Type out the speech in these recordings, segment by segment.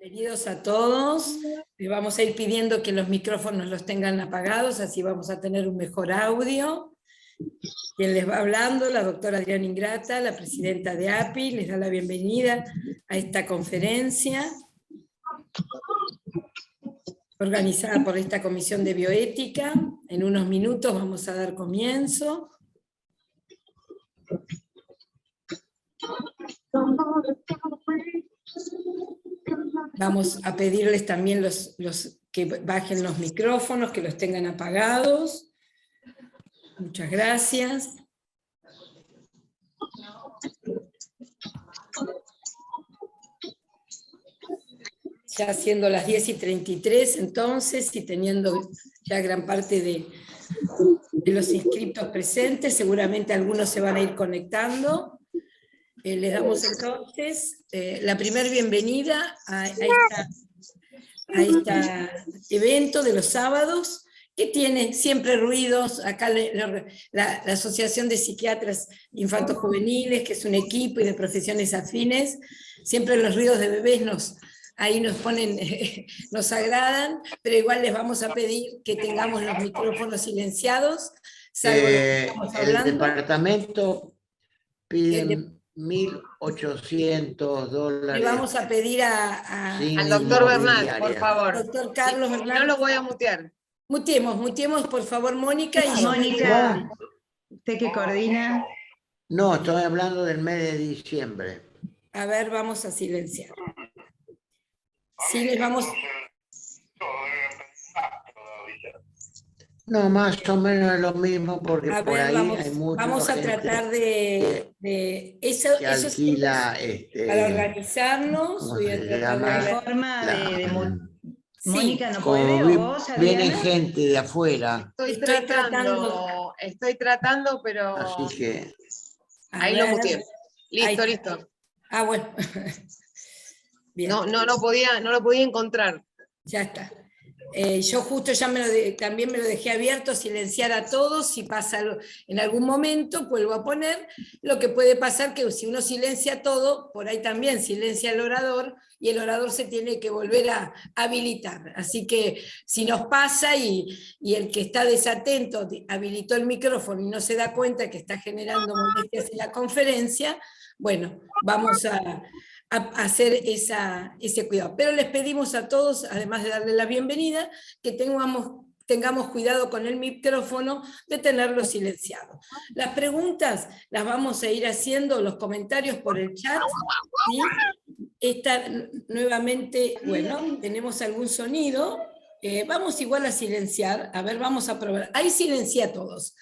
Bienvenidos a todos. Les vamos a ir pidiendo que los micrófonos los tengan apagados, así vamos a tener un mejor audio. Quien les va hablando, la doctora Adriana Ingrata, la presidenta de API, les da la bienvenida a esta conferencia organizada por esta Comisión de Bioética. En unos minutos vamos a dar comienzo. Vamos a pedirles también los que bajen los micrófonos, que los tengan apagados. Muchas gracias. Ya siendo las 10:33 entonces, y teniendo ya gran parte de los inscriptos presentes, seguramente algunos se van a ir conectando. Les damos entonces la primera bienvenida a este evento de los sábados, que tiene siempre ruidos. Acá la Asociación de Psiquiatras Infantos Juveniles, que es un equipo y de profesiones afines, siempre los ruidos de bebés ahí nos ponen, nos agradan, pero igual les vamos a pedir que tengamos los micrófonos silenciados, salvo lo que estamos hablando. El departamento pide $1.800. Le vamos a pedir al doctor Bernal, por favor. Doctor Carlos Bernal. No lo voy a mutear. Mutiemos, por favor, Mónica. Y Mónica, ¿usted que coordina? No, estoy hablando del mes de diciembre. A ver, vamos a silenciar. Sí, les vamos... No, más o menos es lo mismo, porque a por ver, ahí hay mucha vamos a gente tratar de eso que alquila, para organizarnos. ¿cómo Voy a se tratar llama? de... Forma de Sí. Mónica, ¿no Como puede? ¿O vos, viene Adriana? gente de afuera, Estoy tratando, pero así que... ahí lo muteé. Listo, Ahí. listo. Ah, bueno. Bien. No lo podía encontrar. Ya está. Yo justo ya también me lo dejé abierto, silenciar a todos. Si pasa algo en algún momento, vuelvo a poner. Lo que puede pasar que si uno silencia todo, por ahí también silencia al orador, y el orador se tiene que volver a habilitar. Así que si nos pasa y el que está desatento habilitó el micrófono y no se da cuenta que está generando molestias en la conferencia, bueno, vamos a hacer ese cuidado. Pero les pedimos a todos, además de darle la bienvenida, que tengamos cuidado con el micrófono, de tenerlo silenciado. Las preguntas las vamos a ir haciendo, los comentarios por el chat, ¿sí? Nuevamente, bueno, tenemos algún sonido. Vamos igual a silenciar, a ver, vamos a probar. Ahí silencié a todos,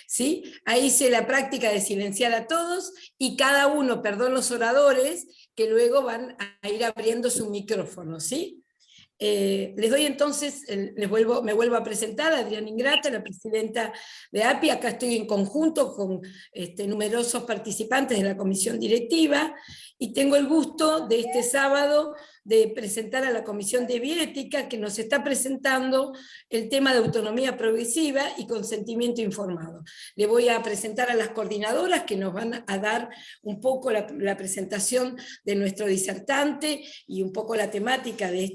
¿sí? Ahí hice la práctica de silenciar a todos, y cada uno, perdón, los oradores, que luego van a ir abriendo su micrófono, ¿sí? Les doy entonces, me vuelvo a presentar, Adriana Ingrata, la presidenta de API. Acá estoy en conjunto con numerosos participantes de la comisión directiva, y tengo el gusto de este sábado de presentar a la Comisión de Bioética, que nos está presentando el tema de autonomía progresiva y consentimiento informado. Le voy a presentar a las coordinadoras, que nos van a dar un poco la presentación de nuestro disertante y un poco la temática de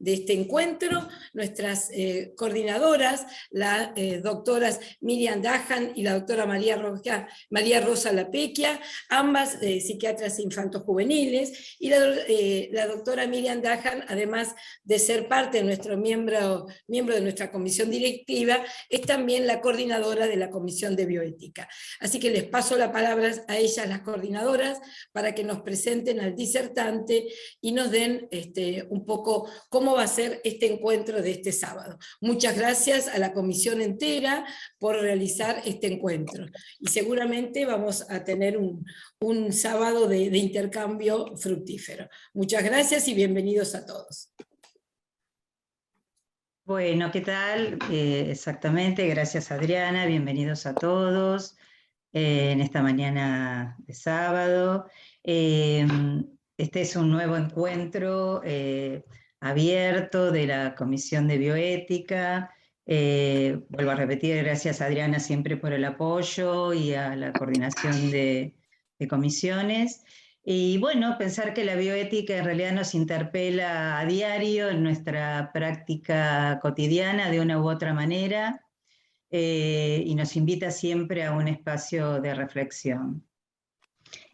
este encuentro. Nuestras coordinadoras, las doctoras Miriam Dahan y la doctora María Rosa Lapecchia, ambas psiquiatras infantos juveniles, y la doctora Miriam Dahan, además de ser parte de nuestro miembro de nuestra comisión directiva, es también la coordinadora de la Comisión de Bioética. Así que les paso la palabra a ellas, las coordinadoras, para que nos presenten al disertante y nos den un poco cómo va a ser este encuentro de este sábado. Muchas gracias a la comisión entera por realizar este encuentro, y seguramente vamos a tener un sábado de intercambio fructífero. Muchas gracias y bienvenidos a todos. Bueno, ¿qué tal? Exactamente, gracias Adriana, bienvenidos a todos en esta mañana de sábado. Este es un nuevo encuentro abierto de la Comisión de Bioética. Vuelvo a repetir, gracias Adriana siempre por el apoyo y a la coordinación de comisiones. Y bueno, pensar que la bioética en realidad nos interpela a diario en nuestra práctica cotidiana de una u otra manera, y nos invita siempre a un espacio de reflexión.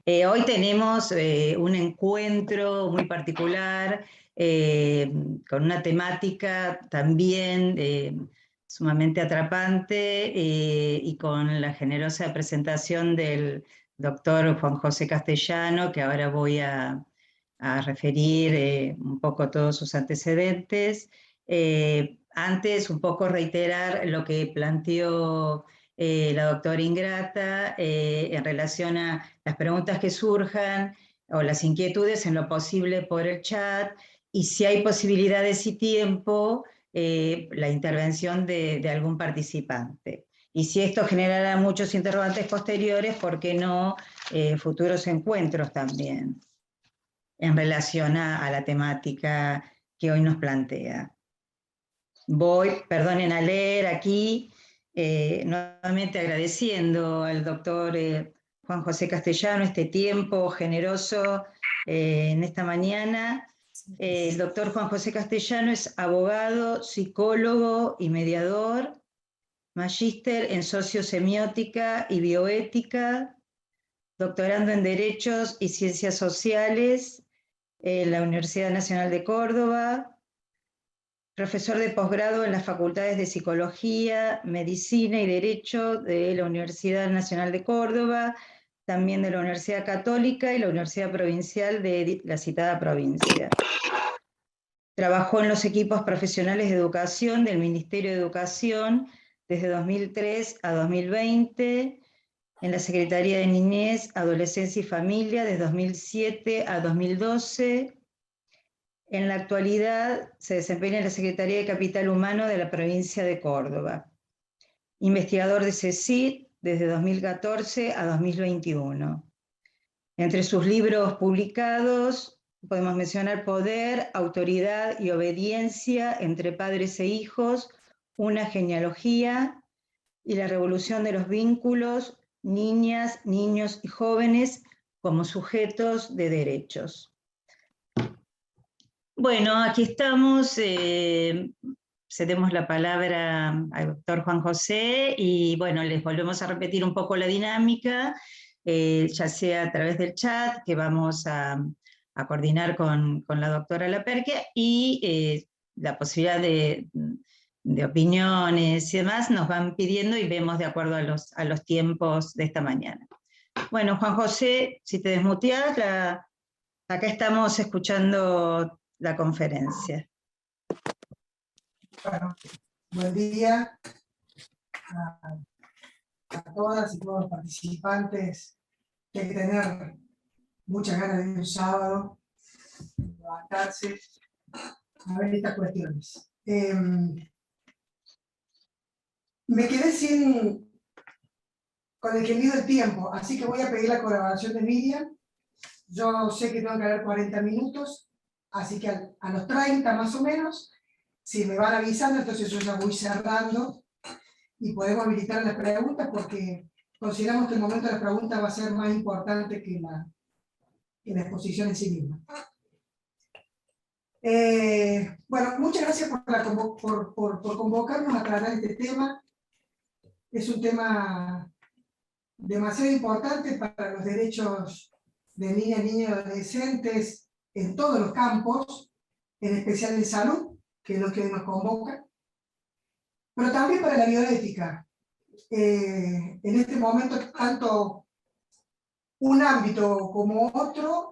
Hoy tenemos un encuentro muy particular, con una temática también sumamente atrapante, y con la generosa presentación del doctor Juan José Castellano, que ahora voy a referir un poco todos sus antecedentes. Antes, un poco reiterar lo que planteó la doctora Ingrata en relación a las preguntas que surjan o las inquietudes, en lo posible por el chat, y si hay posibilidades y tiempo, la intervención de algún participante. Y si esto generará muchos interrogantes posteriores, ¿por qué no futuros encuentros también en relación a la temática que hoy nos plantea? Perdonen a leer aquí, nuevamente agradeciendo al doctor Juan José Castellano este tiempo generoso en esta mañana. El doctor Juan José Castellano es abogado, psicólogo y mediador, magíster en sociosemiótica y bioética, doctorando en Derechos y Ciencias Sociales en la Universidad Nacional de Córdoba, profesor de posgrado en las facultades de Psicología, Medicina y Derecho de la Universidad Nacional de Córdoba, también de la Universidad Católica y la Universidad Provincial de la citada provincia. Trabajó en los equipos profesionales de educación del Ministerio de Educación desde 2003 a 2020, en la Secretaría de Niñez, Adolescencia y Familia desde 2007 a 2012. En la actualidad se desempeña en la Secretaría de Capital Humano de la provincia de Córdoba. Investigador de CECID desde 2014 a 2021. Entre sus libros publicados podemos mencionar Poder, Autoridad y Obediencia entre Padres e Hijos, una genealogía, y La Revolución de los Vínculos, Niñas, Niños y Jóvenes como sujetos de derechos. Bueno, aquí estamos, cedemos la palabra al doctor Juan José y bueno, les volvemos a repetir un poco la dinámica, ya sea a través del chat, que vamos a coordinar con la doctora Laperquia, y la posibilidad de opiniones y demás nos van pidiendo y vemos de acuerdo a los tiempos de esta mañana. Bueno, Juan José, si te desmuteas, acá estamos escuchando la conferencia. Bueno, buen día a todas y todos los participantes. Hay que tener muchas ganas de un sábado, levantarse a ver estas cuestiones. Me quedé con el que mido el tiempo, así que voy a pedir la colaboración de Miriam. Yo sé que tengo que haber 40 minutos, así que a los 30 más o menos, si me van avisando, entonces yo ya voy cerrando y podemos habilitar las preguntas, porque consideramos que el momento de las preguntas va a ser más importante que la exposición en sí misma. Bueno, muchas gracias por convocarnos a tratar este tema. Es un tema demasiado importante para los derechos de niñas, niños y adolescentes en todos los campos, en especial en salud, que es lo que hoy nos convoca, pero también para la bioética. En este momento, tanto un ámbito como otro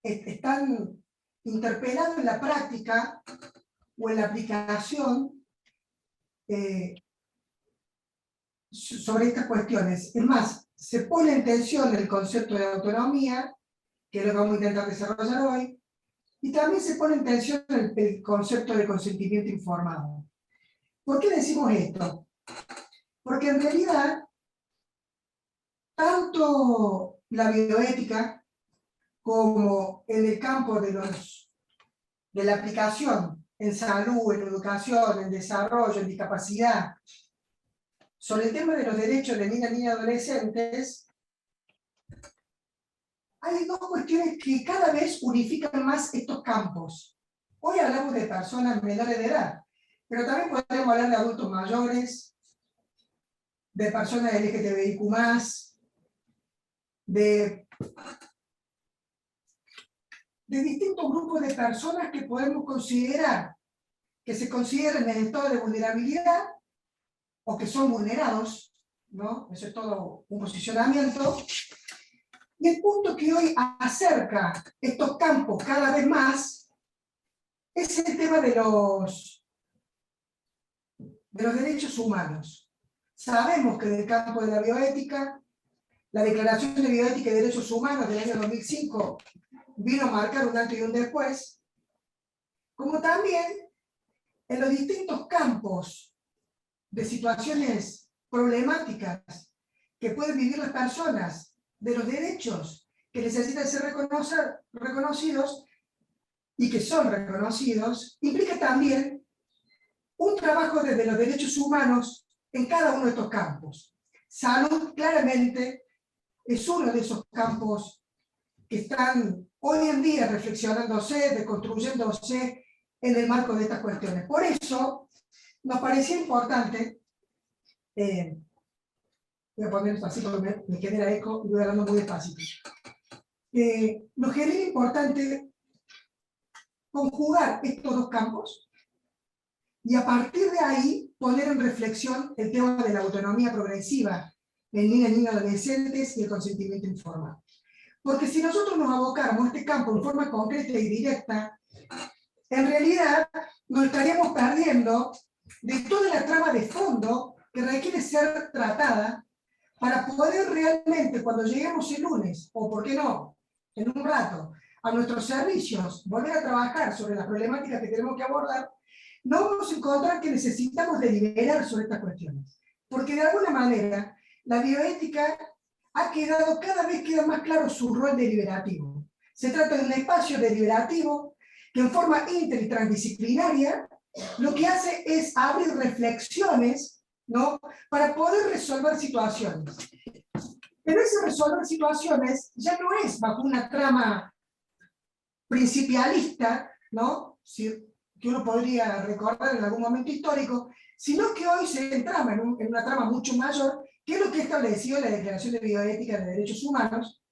están interpelando en la práctica o en la aplicación sobre estas cuestiones. Es más, se pone en tensión el concepto de autonomía, que es lo que vamos a intentar desarrollar hoy, y también se pone en tensión el concepto de consentimiento informado. ¿Por qué decimos esto? Porque en realidad, tanto la bioética como en el campo de la aplicación en salud, en educación, en desarrollo, en discapacidad, sobre el tema de los derechos de niñas, niños y adolescentes, hay hay dos cuestiones que cada vez unifican más estos campos. Hoy hablamos de personas menores de edad, pero también podemos hablar de adultos mayores, de personas LGTBIQ+, de distintos grupos de personas que podemos considerar, que se consideran en estado de vulnerabilidad o que son vulnerados, ¿no? Eso es todo un posicionamiento. Y el punto que hoy acerca estos campos cada vez más es el tema de los derechos humanos. Sabemos que en el campo de la bioética, la Declaración de Bioética y Derechos Humanos del año 2005 vino a marcar un antes y un después, como también en los distintos campos de situaciones problemáticas que pueden vivir las personas, de los derechos que necesitan ser reconocidos y que son reconocidos, implica también un trabajo desde los derechos humanos en cada uno de estos campos. Salud, claramente, es uno de esos campos que están hoy en día reflexionándose, deconstruyéndose en el marco de estas cuestiones. Por eso, nos parecía importante, voy a poner esto así porque me genera eco y voy hablando muy despacito. Nos genera importante conjugar estos dos campos y a partir de ahí poner en reflexión el tema de la autonomía progresiva en niñas y adolescentes y el consentimiento informado. Porque si nosotros nos abocáramos a este campo en forma concreta y directa, en realidad nos estaríamos perdiendo de toda la trama de fondo que requiere ser tratada para poder realmente, cuando lleguemos el lunes, o por qué no, en un rato, a nuestros servicios, volver a trabajar sobre las problemáticas que tenemos que abordar, no vamos a encontrar que necesitamos deliberar sobre estas cuestiones. Porque de alguna manera, la bioética ha quedado, cada vez queda más claro su rol deliberativo. Se trata de un espacio deliberativo que en forma inter y transdisciplinaria lo que hace es abrir reflexiones, ¿no?, para poder resolver situaciones. Pero ese resolver situaciones ya no es bajo una trama principialista, ¿no?, que uno podría recordar en algún momento histórico, sino que hoy se entrama en una trama mucho mayor, que es lo que ha establecido la Declaración de Bioética de Derechos Humanos,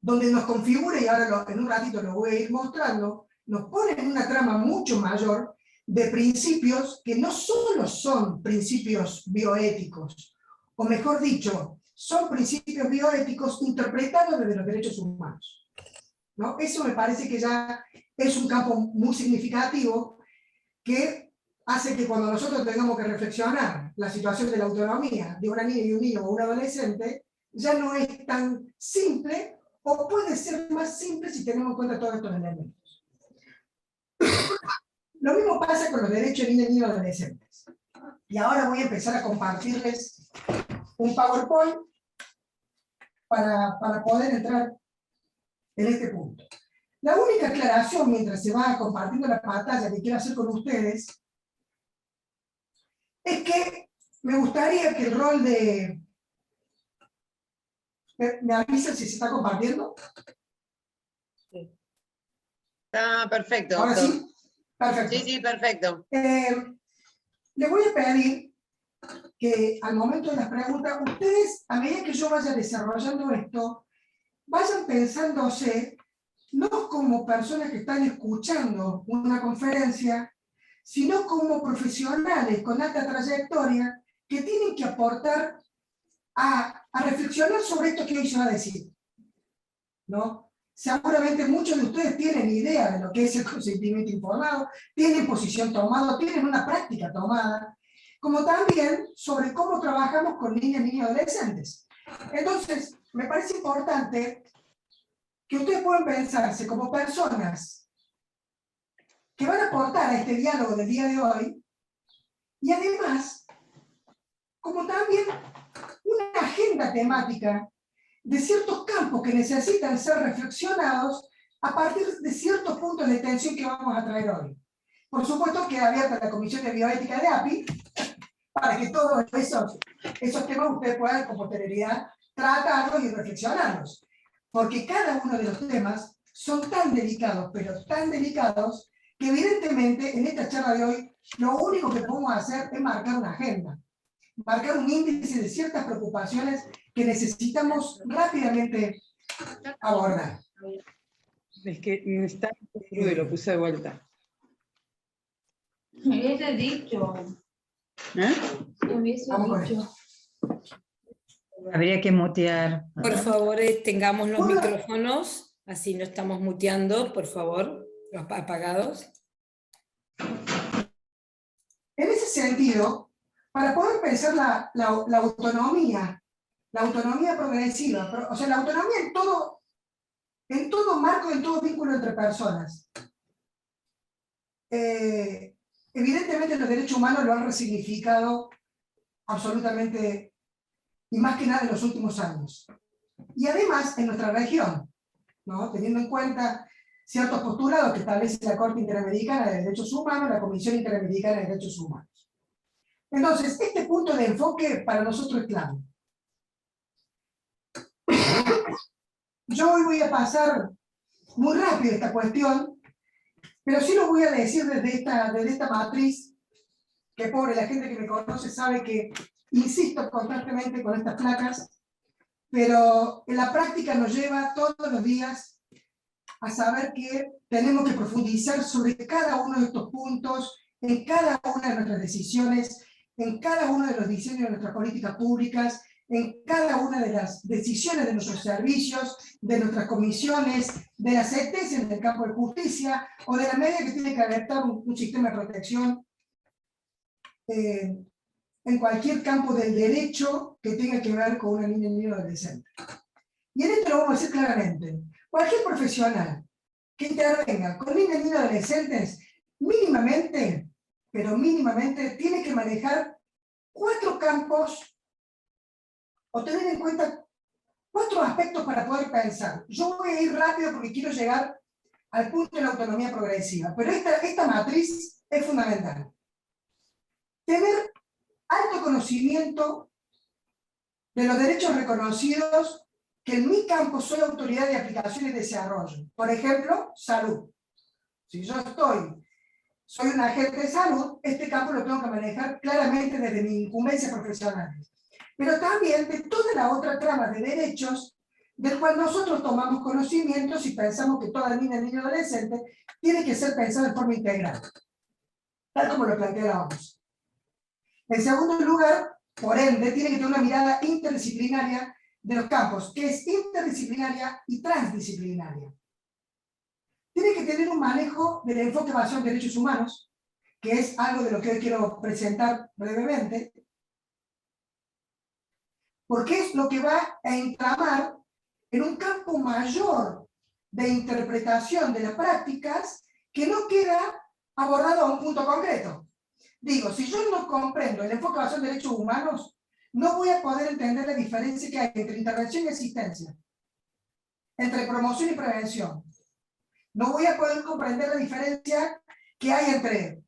donde nos configura, y ahora en un ratito lo voy a ir mostrando, nos pone en una trama mucho mayor de principios que no solo son principios bioéticos, o mejor dicho, son principios bioéticos interpretados desde los derechos humanos, ¿no? Eso me parece que ya es un campo muy significativo que hace que cuando nosotros tengamos que reflexionar la situación de la autonomía de una niña y un niño o un adolescente, ya no es tan simple, o puede ser más simple si tenemos en cuenta todos estos elementos. Lo mismo pasa con los derechos de niñas y niños adolescentes. Y ahora voy a empezar a compartirles un PowerPoint para poder entrar en este punto. La única aclaración mientras se va compartiendo la pantalla que quiero hacer con ustedes es que me gustaría que el rol de... ¿Me avisan si se está compartiendo? Sí. Está perfecto. ¿Ahora doctor. sí? Perfecto. Sí, sí, perfecto. Le voy a pedir que al momento de las preguntas, ustedes, a medida que yo vaya desarrollando esto, vayan pensándose, no como personas que están escuchando una conferencia, sino como profesionales con alta trayectoria que tienen que aportar a reflexionar sobre esto que hoy se va a decir, ¿no? Seguramente muchos de ustedes tienen idea de lo que es el consentimiento informado, tienen posición tomada, tienen una práctica tomada, como también sobre cómo trabajamos con niñas, niños y adolescentes. Entonces, me parece importante que ustedes puedan pensarse como personas que van a aportar a este diálogo del día de hoy, y además, como también una agenda temática de ciertos campos que necesitan ser reflexionados a partir de ciertos puntos de tensión que vamos a traer hoy. Por supuesto, queda abierta la Comisión de Bioética de API para que todos esos temas ustedes puedan con posterioridad tratarlos y reflexionarlos, porque cada uno de los temas son tan delicados, pero tan delicados, que evidentemente en esta charla de hoy lo único que podemos hacer es marcar una agenda, marcar un índice de ciertas preocupaciones que necesitamos rápidamente abordar. Es que me está y lo puse de vuelta. Me hubiese dicho. ¿Eh? Me hubiese Vamos con dicho. Habría que mutear. Por favor, tengamos los micrófonos, así no estamos muteando, por favor, los apagados. En ese sentido, para poder pensar la autonomía progresiva, o sea, la autonomía en todo marco, en todo vínculo entre personas. Evidentemente los derechos humanos lo han resignificado absolutamente, y más que nada en los últimos años. Y además en nuestra región, ¿no? Teniendo en cuenta ciertos postulados que establece la Corte Interamericana de Derechos Humanos, la Comisión Interamericana de Derechos Humanos. Entonces, este punto de enfoque para nosotros es clave. Yo hoy voy a pasar muy rápido esta cuestión, pero sí lo voy a decir desde esta matriz, que pobre, la gente que me conoce sabe que insisto constantemente con estas placas, pero en la práctica nos lleva todos los días a saber que tenemos que profundizar sobre cada uno de estos puntos, en cada una de nuestras decisiones, en cada uno de los diseños de nuestras políticas públicas, en cada una de las decisiones de nuestros servicios, de nuestras comisiones, de las sentencias en el campo de justicia, o de la medida que tiene que adaptar un sistema de protección en cualquier campo del derecho que tenga que ver con una niña y un niño adolescente. Y en esto lo vamos a decir claramente. Cualquier profesional que intervenga con niñas y niños adolescentes, mínimamente, pero mínimamente, tiene que manejar 4 campos o tener en cuenta 4 aspectos para poder pensar. Yo voy a ir rápido porque quiero llegar al punto de la autonomía progresiva, pero esta matriz es fundamental. Tener alto conocimiento de los derechos reconocidos, que en mi campo soy autoridad de aplicación y desarrollo. Por ejemplo, salud. Si yo soy un agente de salud, este campo lo tengo que manejar claramente desde mi incumbencia profesional. Pero también de toda la otra trama de derechos, del cual nosotros tomamos conocimientos y pensamos que toda niña, niño, adolescente tiene que ser pensada de forma integral, tal como lo planteábamos. En segundo lugar, por ende, tiene que tener una mirada interdisciplinaria de los campos, que es interdisciplinaria y transdisciplinaria. Tiene que tener un manejo del enfoque basado en derechos humanos, que es algo de lo que hoy quiero presentar brevemente, porque es lo que va a entramar en un campo mayor de interpretación de las prácticas que no queda abordado a un punto concreto. Digo, si yo no comprendo el enfoque basado en derechos humanos, no voy a poder entender la diferencia que hay entre intervención y asistencia, entre promoción y prevención. No voy a poder comprender la diferencia que hay entre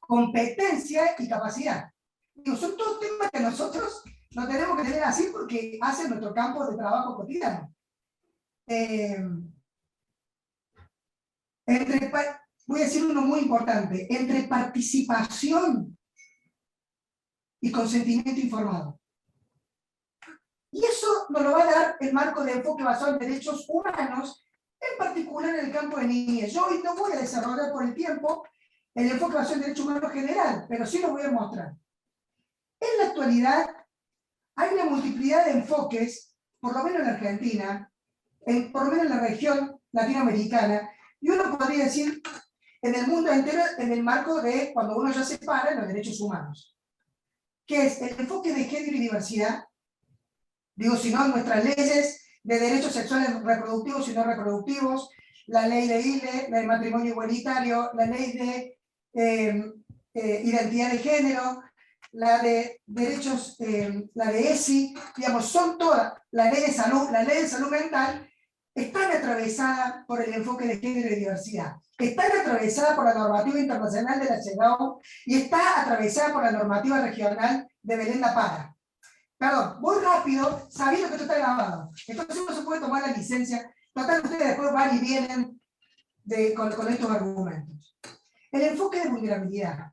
competencia y capacidad. Digo, son todos temas que nosotros lo tenemos que tener así porque hacen nuestro campo de trabajo cotidiano. Voy a decir uno muy importante, entre participación y consentimiento informado. Y eso nos lo va a dar el marco de enfoque basado en derechos humanos, en particular en el campo de niñez. Yo hoy no voy a desarrollar por el tiempo el enfoque basado en derechos humanos general, pero sí lo voy a mostrar. En la actualidad hay una multiplicidad de enfoques, por lo menos en Argentina, por lo menos en la región latinoamericana, y uno podría decir en el mundo entero en el marco de cuando uno ya separa los derechos humanos, que es el enfoque de género y diversidad, digo, si no, nuestras leyes de derechos sexuales reproductivos y no reproductivos, la ley de ILE, la de matrimonio igualitario, la ley de identidad de género, la de derechos, la de ESI, digamos, son todas, la ley de salud mental, están atravesadas por el enfoque de género y diversidad, están atravesadas por la normativa internacional de la CEDAW y está atravesada por la normativa regional de Belén da Para. Perdón, voy rápido sabiendo que esto está grabado. Entonces no se puede tomar la licencia. Total, ustedes después van y vienen con estos argumentos. El enfoque de vulnerabilidad.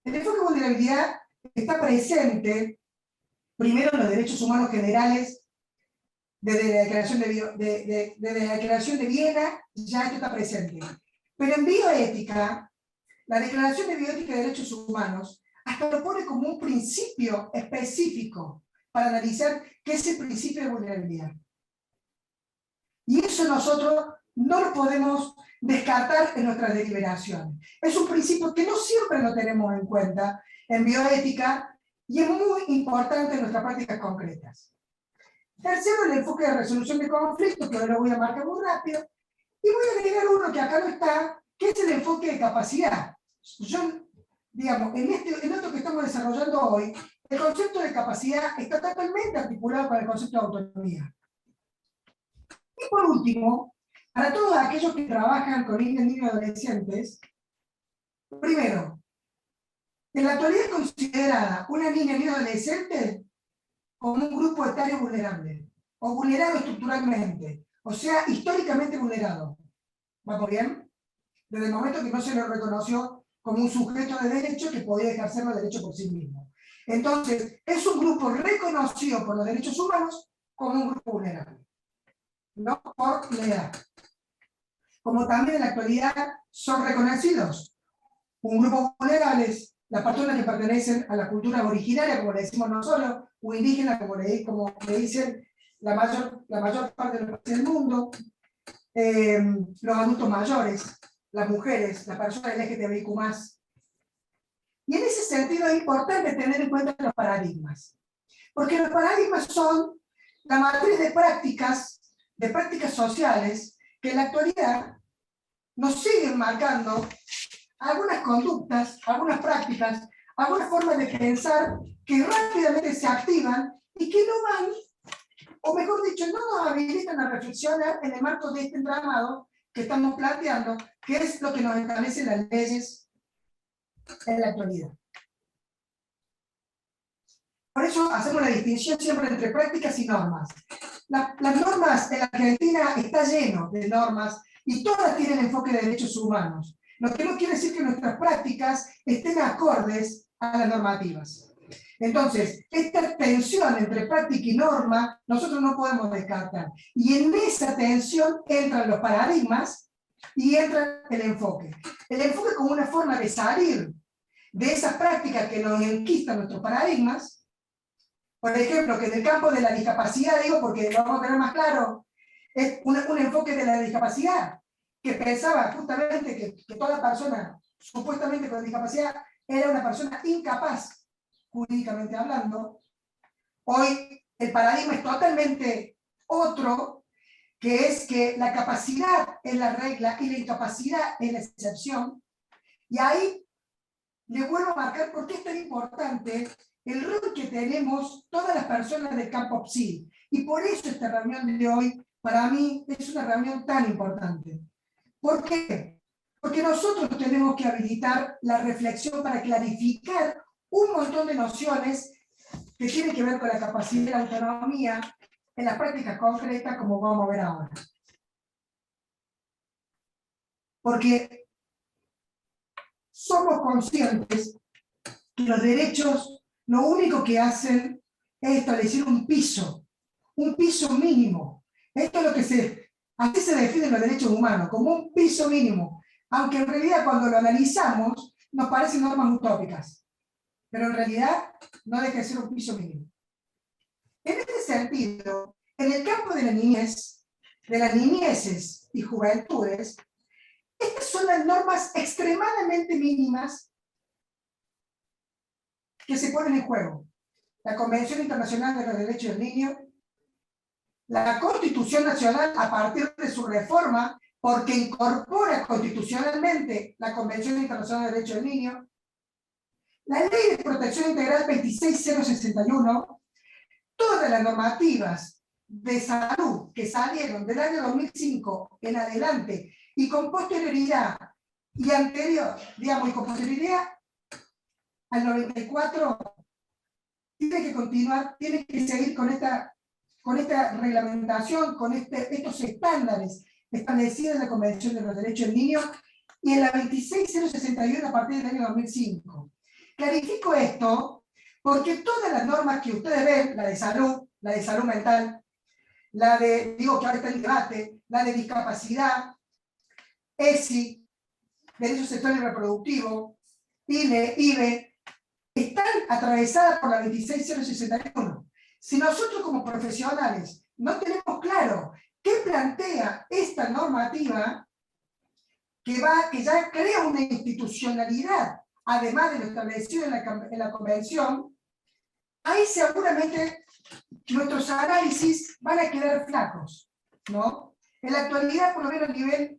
El enfoque de vulnerabilidad está presente primero en los derechos humanos generales desde la Declaración de Viena, ya esto está presente. Pero en bioética, la Declaración de Bioética y Derechos Humanos hasta lo pone como un principio específico para analizar qué es el principio de vulnerabilidad. Y eso nosotros no lo podemos descartar en nuestras deliberaciones. Es un principio que no siempre lo tenemos en cuenta en bioética y es muy importante en nuestras prácticas concretas. Tercero, el enfoque de resolución de conflictos, que ahora lo voy a marcar muy rápido, y voy a agregar uno que acá no está, que es el enfoque de capacidad. Digamos, en esto que estamos desarrollando hoy, el concepto de capacidad está totalmente articulado con el concepto de autonomía. Y por último, para todos aquellos que trabajan con niños y adolescentes, primero, en la actualidad es considerada una niña y adolescente como un grupo etario vulnerable, o vulnerado estructuralmente, o sea, históricamente vulnerado. ¿Vamos bien? Desde el momento que no se lo reconoció como un sujeto de derecho que podía ejercer los derechos por sí mismo. Entonces, es un grupo reconocido por los derechos humanos como un grupo vulnerable, no por la edad. Como también en la actualidad son reconocidos un grupo vulnerable, las personas que pertenecen a la cultura originaria, como le decimos nosotros, o indígena, como le dicen la mayor parte de los países del mundo, los adultos mayores, las mujeres, las personas LGTBIQ+. Y en ese sentido es importante tener en cuenta los paradigmas. Porque los paradigmas son la matriz de prácticas sociales que en la actualidad nos siguen marcando algunas conductas, algunas prácticas, algunas formas de pensar que rápidamente se activan y que no van, o mejor dicho, no nos habilitan a reflexionar en el marco de este entramado que estamos planteando, que es lo que nos establecen las leyes en la actualidad. Por eso hacemos la distinción siempre entre prácticas y normas. Las normas en la Argentina está lleno de normas y todas tienen enfoque de derechos humanos. Lo que no quiere decir que nuestras prácticas estén acordes a las normativas. Entonces, esta tensión entre práctica y norma, nosotros no podemos descartar. Y en esa tensión entran los paradigmas y entra el enfoque. El enfoque como una forma de salir de esas prácticas que nos enquistan nuestros paradigmas. Por ejemplo, que en el campo de la discapacidad, digo porque lo vamos a tener más claro, es un enfoque de la discapacidad, que pensaba justamente que toda persona supuestamente con discapacidad era una persona incapaz, jurídicamente hablando. Hoy el paradigma es totalmente otro, que es que la capacidad es la regla y la incapacidad es la excepción. Y ahí le vuelvo a marcar por qué es tan importante el rol que tenemos todas las personas del campo PSI. Y por eso esta reunión de hoy, para mí, es una reunión tan importante. ¿Por qué? Porque nosotros tenemos que habilitar la reflexión para clarificar un montón de nociones que tienen que ver con la capacidad de la autonomía en las prácticas concretas, como vamos a ver ahora. Porque somos conscientes que los derechos lo único que hacen es establecer un piso mínimo. Esto es lo que así se definen los derechos humanos, como un piso mínimo, aunque en realidad cuando lo analizamos nos parecen normas utópicas, pero en realidad no deja de ser un piso mínimo. En este sentido, en el campo de la niñez, de las niñeces y juventudes, estas son las normas extremadamente mínimas que se ponen en juego. La Convención Internacional de los Derechos del Niño, la Constitución Nacional a partir de su reforma, porque incorpora constitucionalmente la Convención Internacional de Derechos del Niño, la Ley de Protección Integral 26061, todas las normativas de salud que salieron del año 2005 en adelante y con posterioridad y anterior, digamos, y con posterioridad al 94, tiene que continuar, tiene que seguir con esta reglamentación, con estos estándares establecidos en la Convención de los Derechos del Niño y en la 26061 a partir del año 2005. Clarifico esto porque todas las normas que ustedes ven, la de salud mental, la de, digo que ahora está en debate, la de discapacidad, ESI, derechos sexuales y reproductivos, ILE, IBE, están atravesadas por la 26061. Si nosotros como profesionales no tenemos claro qué plantea esta normativa, que ya crea una institucionalidad, además de lo establecido en la Convención, ahí seguramente nuestros análisis van a quedar flacos, ¿no? En la actualidad, por lo menos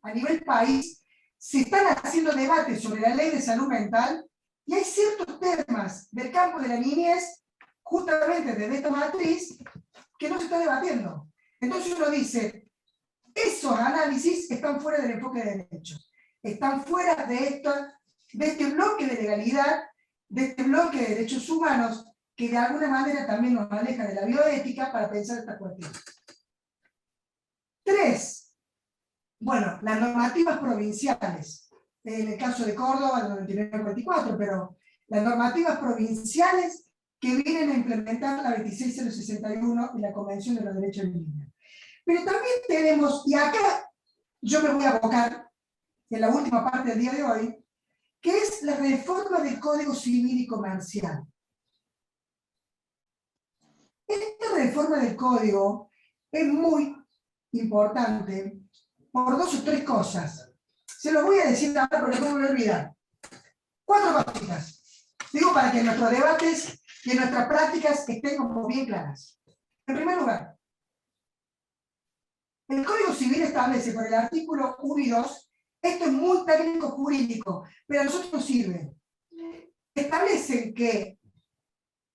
a nivel país, se están haciendo debates sobre la ley de salud mental y hay ciertos temas del campo de la niñez, justamente desde esta matriz, que no se está debatiendo. Entonces uno dice, esos análisis están fuera del enfoque de derechos, están fuera de este bloque de legalidad, de este bloque de derechos humanos, que de alguna manera también nos aleja de la bioética para pensar esta cuestión. 3. Bueno, las normativas provinciales. En el caso de Córdoba, el 99-44, pero las normativas provinciales que vienen a implementar la 26061 y la Convención de los Derechos del Niño. Pero también tenemos, y acá yo me voy a abocar en la última parte del día de hoy, que es la reforma del Código Civil y Comercial. Esta reforma del Código es muy importante por 2 o 3 cosas. Se los voy a decir ahora porque no me voy a olvidar. 4 cositas. Digo para que nuestros debates y en nuestras prácticas estén como bien claras. En primer lugar, el Código Civil establece por el artículo 1 y 2, esto es muy técnico jurídico, pero a nosotros nos sirve. Establecen que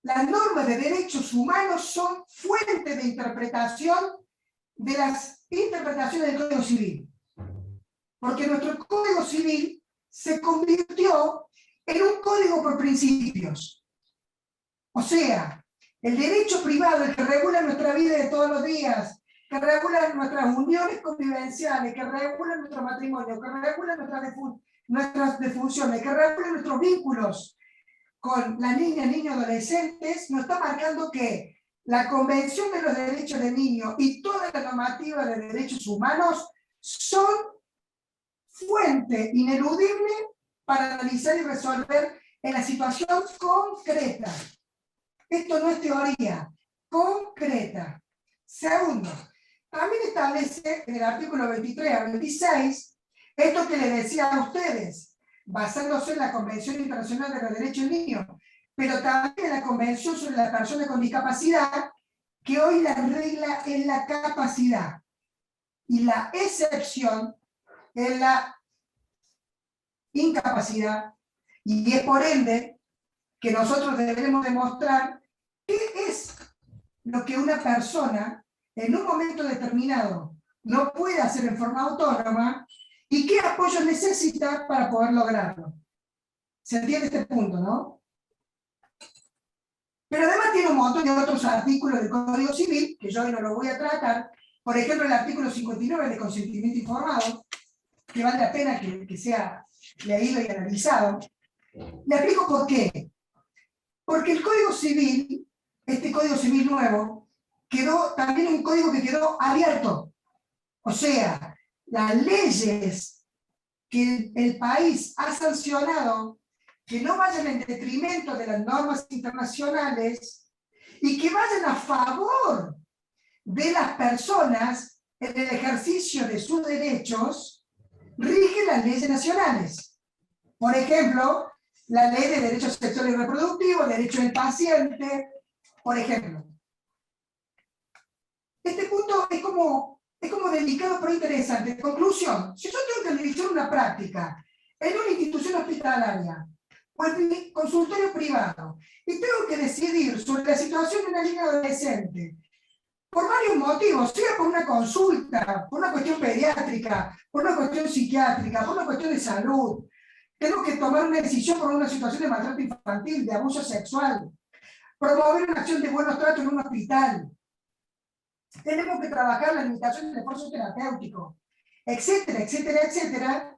las normas de derechos humanos son fuente de interpretación de las interpretaciones del Código Civil. Porque nuestro Código Civil se convirtió en un código por principios. O sea, el derecho privado, el que regula nuestra vida de todos los días, que regula nuestras uniones convivenciales, que regula nuestro matrimonio, que regula nuestras defunciones, que regula nuestros vínculos con las niñas, niños, adolescentes, nos está marcando que la Convención de los Derechos del Niño y toda la normativa de derechos humanos son fuente ineludible para analizar y resolver en la situación concreta. Esto no es teoría, concreta. Segundo, también establece en el artículo 23 a 26, esto que les decía a ustedes, basándose en la Convención Internacional de los Derechos del Niño, pero también en la Convención sobre las Personas con Discapacidad, que hoy la regla es la capacidad, y la excepción es la incapacidad, y es por ende que nosotros debemos demostrar qué es lo que una persona en un momento determinado no puede hacer en forma autónoma y qué apoyo necesita para poder lograrlo. ¿Se entiende este punto, no? Pero además tiene un montón de otros artículos del Código Civil, que yo hoy no lo voy a tratar, por ejemplo el artículo 59 de consentimiento informado, que vale la pena que sea leído y analizado. Le explico por qué. Porque el Código Civil, este Código Civil nuevo, quedó también un código que quedó abierto. O sea, las leyes que el país ha sancionado, que no vayan en detrimento de las normas internacionales y que vayan a favor de las personas en el ejercicio de sus derechos, rigen las leyes nacionales. Por ejemplo, la ley de derechos sexuales y reproductivos, derecho del paciente, por ejemplo. Este punto es como delicado pero interesante. Conclusión, si yo tengo que dirigir una práctica en una institución hospitalaria o en mi consultorio privado y tengo que decidir sobre la situación de una niña adolescente, por varios motivos, sea por una consulta, por una cuestión pediátrica, por una cuestión psiquiátrica, por una cuestión de salud, tengo que tomar una decisión por una situación de maltrato infantil, de abuso sexual, promover una acción de buenos tratos en un hospital. Tenemos que trabajar la limitación del esfuerzo terapéutico, etcétera, etcétera, etcétera.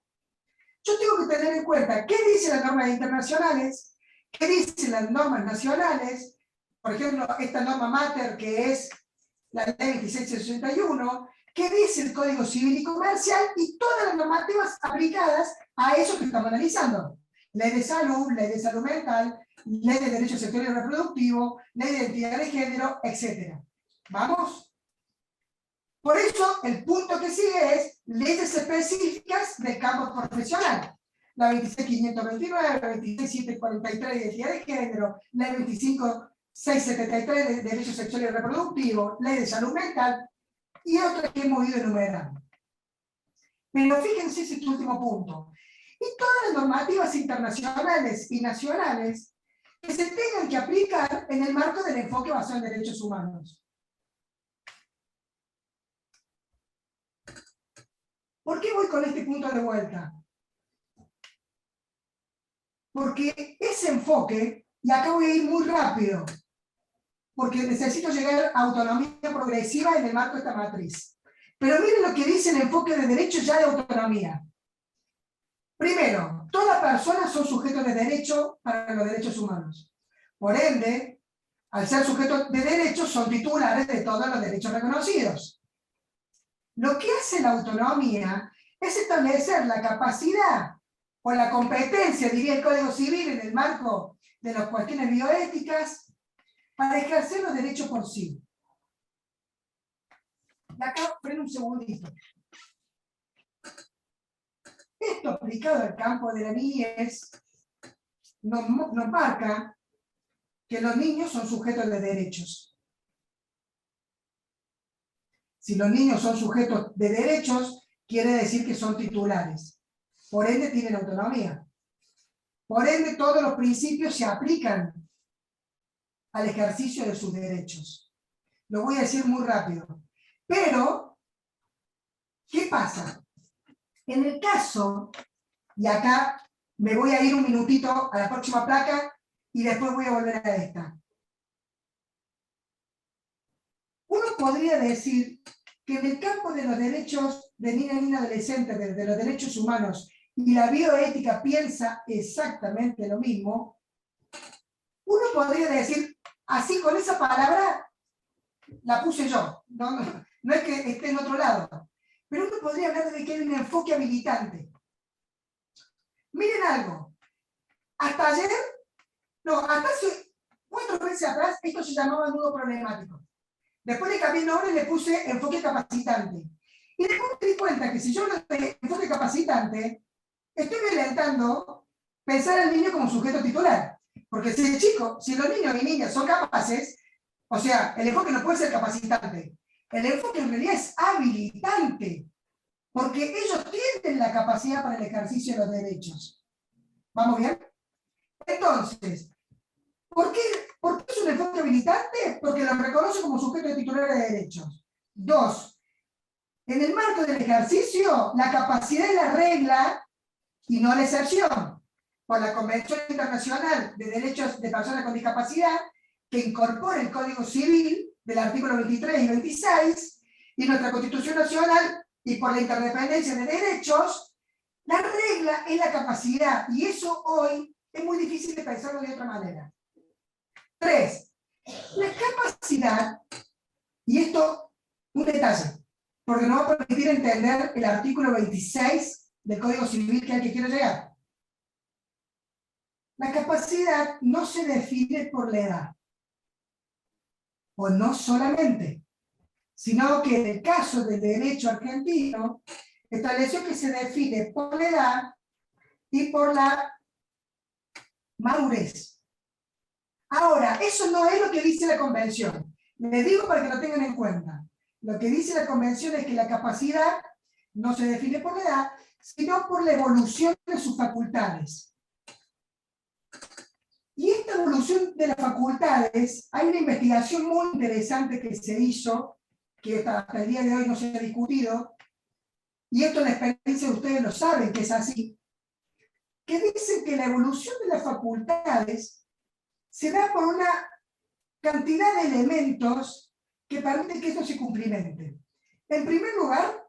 Yo tengo que tener en cuenta qué dicen las normas internacionales, qué dicen las normas nacionales, por ejemplo, esta norma mater que es la ley 2661, qué dice el Código Civil y Comercial y todas las normativas aplicadas a eso que estamos analizando. Ley de salud mental, ley de derechos sexuales y reproductivos, ley de identidad de género, etc. ¿Vamos? Por eso, el punto que sigue es leyes específicas del campo profesional. La 26529, la 26743 de identidad de género, la 25673 de derechos sexuales y reproductivos, ley de salud mental y otras que hemos ido enumerando. Pero fíjense ese último punto. Y todas las normativas internacionales y nacionales que se tengan que aplicar en el marco del enfoque basado en derechos humanos. ¿Por qué voy con este punto de vuelta? Porque ese enfoque, y acá voy a ir muy rápido, porque necesito llegar a autonomía progresiva en el marco de esta matriz. Pero miren lo que dice el enfoque de derechos ya de autonomía. Primero, todas personas son sujetos de derecho para los derechos humanos. Por ende, al ser sujetos de derechos, son titulares de todos los derechos reconocidos. Lo que hace la autonomía es establecer la capacidad o la competencia, diría el Código Civil, en el marco de las cuestiones bioéticas, para ejercer los derechos por sí. Y acá, freno un segundito. Esto aplicado al campo de la niñez nos marca que los niños son sujetos de derechos. Si los niños son sujetos de derechos, quiere decir que son titulares. Por ende, tienen autonomía. Por ende, todos los principios se aplican al ejercicio de sus derechos. Lo voy a decir muy rápido. Pero, ¿qué pasa? En el caso, y acá me voy a ir un minutito a la próxima placa y después voy a volver a esta. Uno podría decir que en el campo de los derechos de niña y adolescente, de los derechos humanos, y la bioética piensa exactamente lo mismo, uno podría decir, así con esa palabra, la puse yo, no es que esté en otro lado, pero uno podría hablar de que hay un enfoque habilitante. Miren algo, hasta hace 4 meses atrás, esto se llamaba nudo problemático. Después le cambié el nombre y le puse enfoque capacitante. Y después me di cuenta que si yo hablo de enfoque capacitante, estoy violentando pensar al niño como sujeto titular. Porque si los niños y niñas son capaces, o sea, el enfoque no puede ser capacitante. El enfoque en realidad es habilitante. Porque ellos tienen la capacidad para el ejercicio de los derechos. ¿Vamos bien? Entonces, ¿por qué es un enfoque habilitante? Porque lo reconoce como sujeto de titular de derechos. 2. En el marco del ejercicio, la capacidad es la regla y no la excepción. Por la Convención Internacional de Derechos de Personas con Discapacidad, que incorpora el Código Civil del artículo 23 y 26, y nuestra Constitución Nacional, y por la interdependencia de derechos, la regla es la capacidad, y eso hoy es muy difícil de pensarlo de otra manera. 3. La capacidad, y esto, un detalle, porque nos va a permitir entender el artículo 26 del Código Civil, que es al que quiero llegar. La capacidad no se define por la edad, o no solamente, sino que en el caso del derecho argentino, estableció que se define por la edad y por la madurez. Ahora, eso no es lo que dice la Convención. Les digo para que lo tengan en cuenta. Lo que dice la Convención es que la capacidad no se define por la edad, sino por la evolución de sus facultades. Y esta evolución de las facultades, hay una investigación muy interesante que se hizo, que hasta el día de hoy no se ha discutido, y esto en la experiencia de ustedes lo saben que es así, que dicen que la evolución de las facultades se da por una cantidad de elementos que permiten que esto se cumplimente. En primer lugar,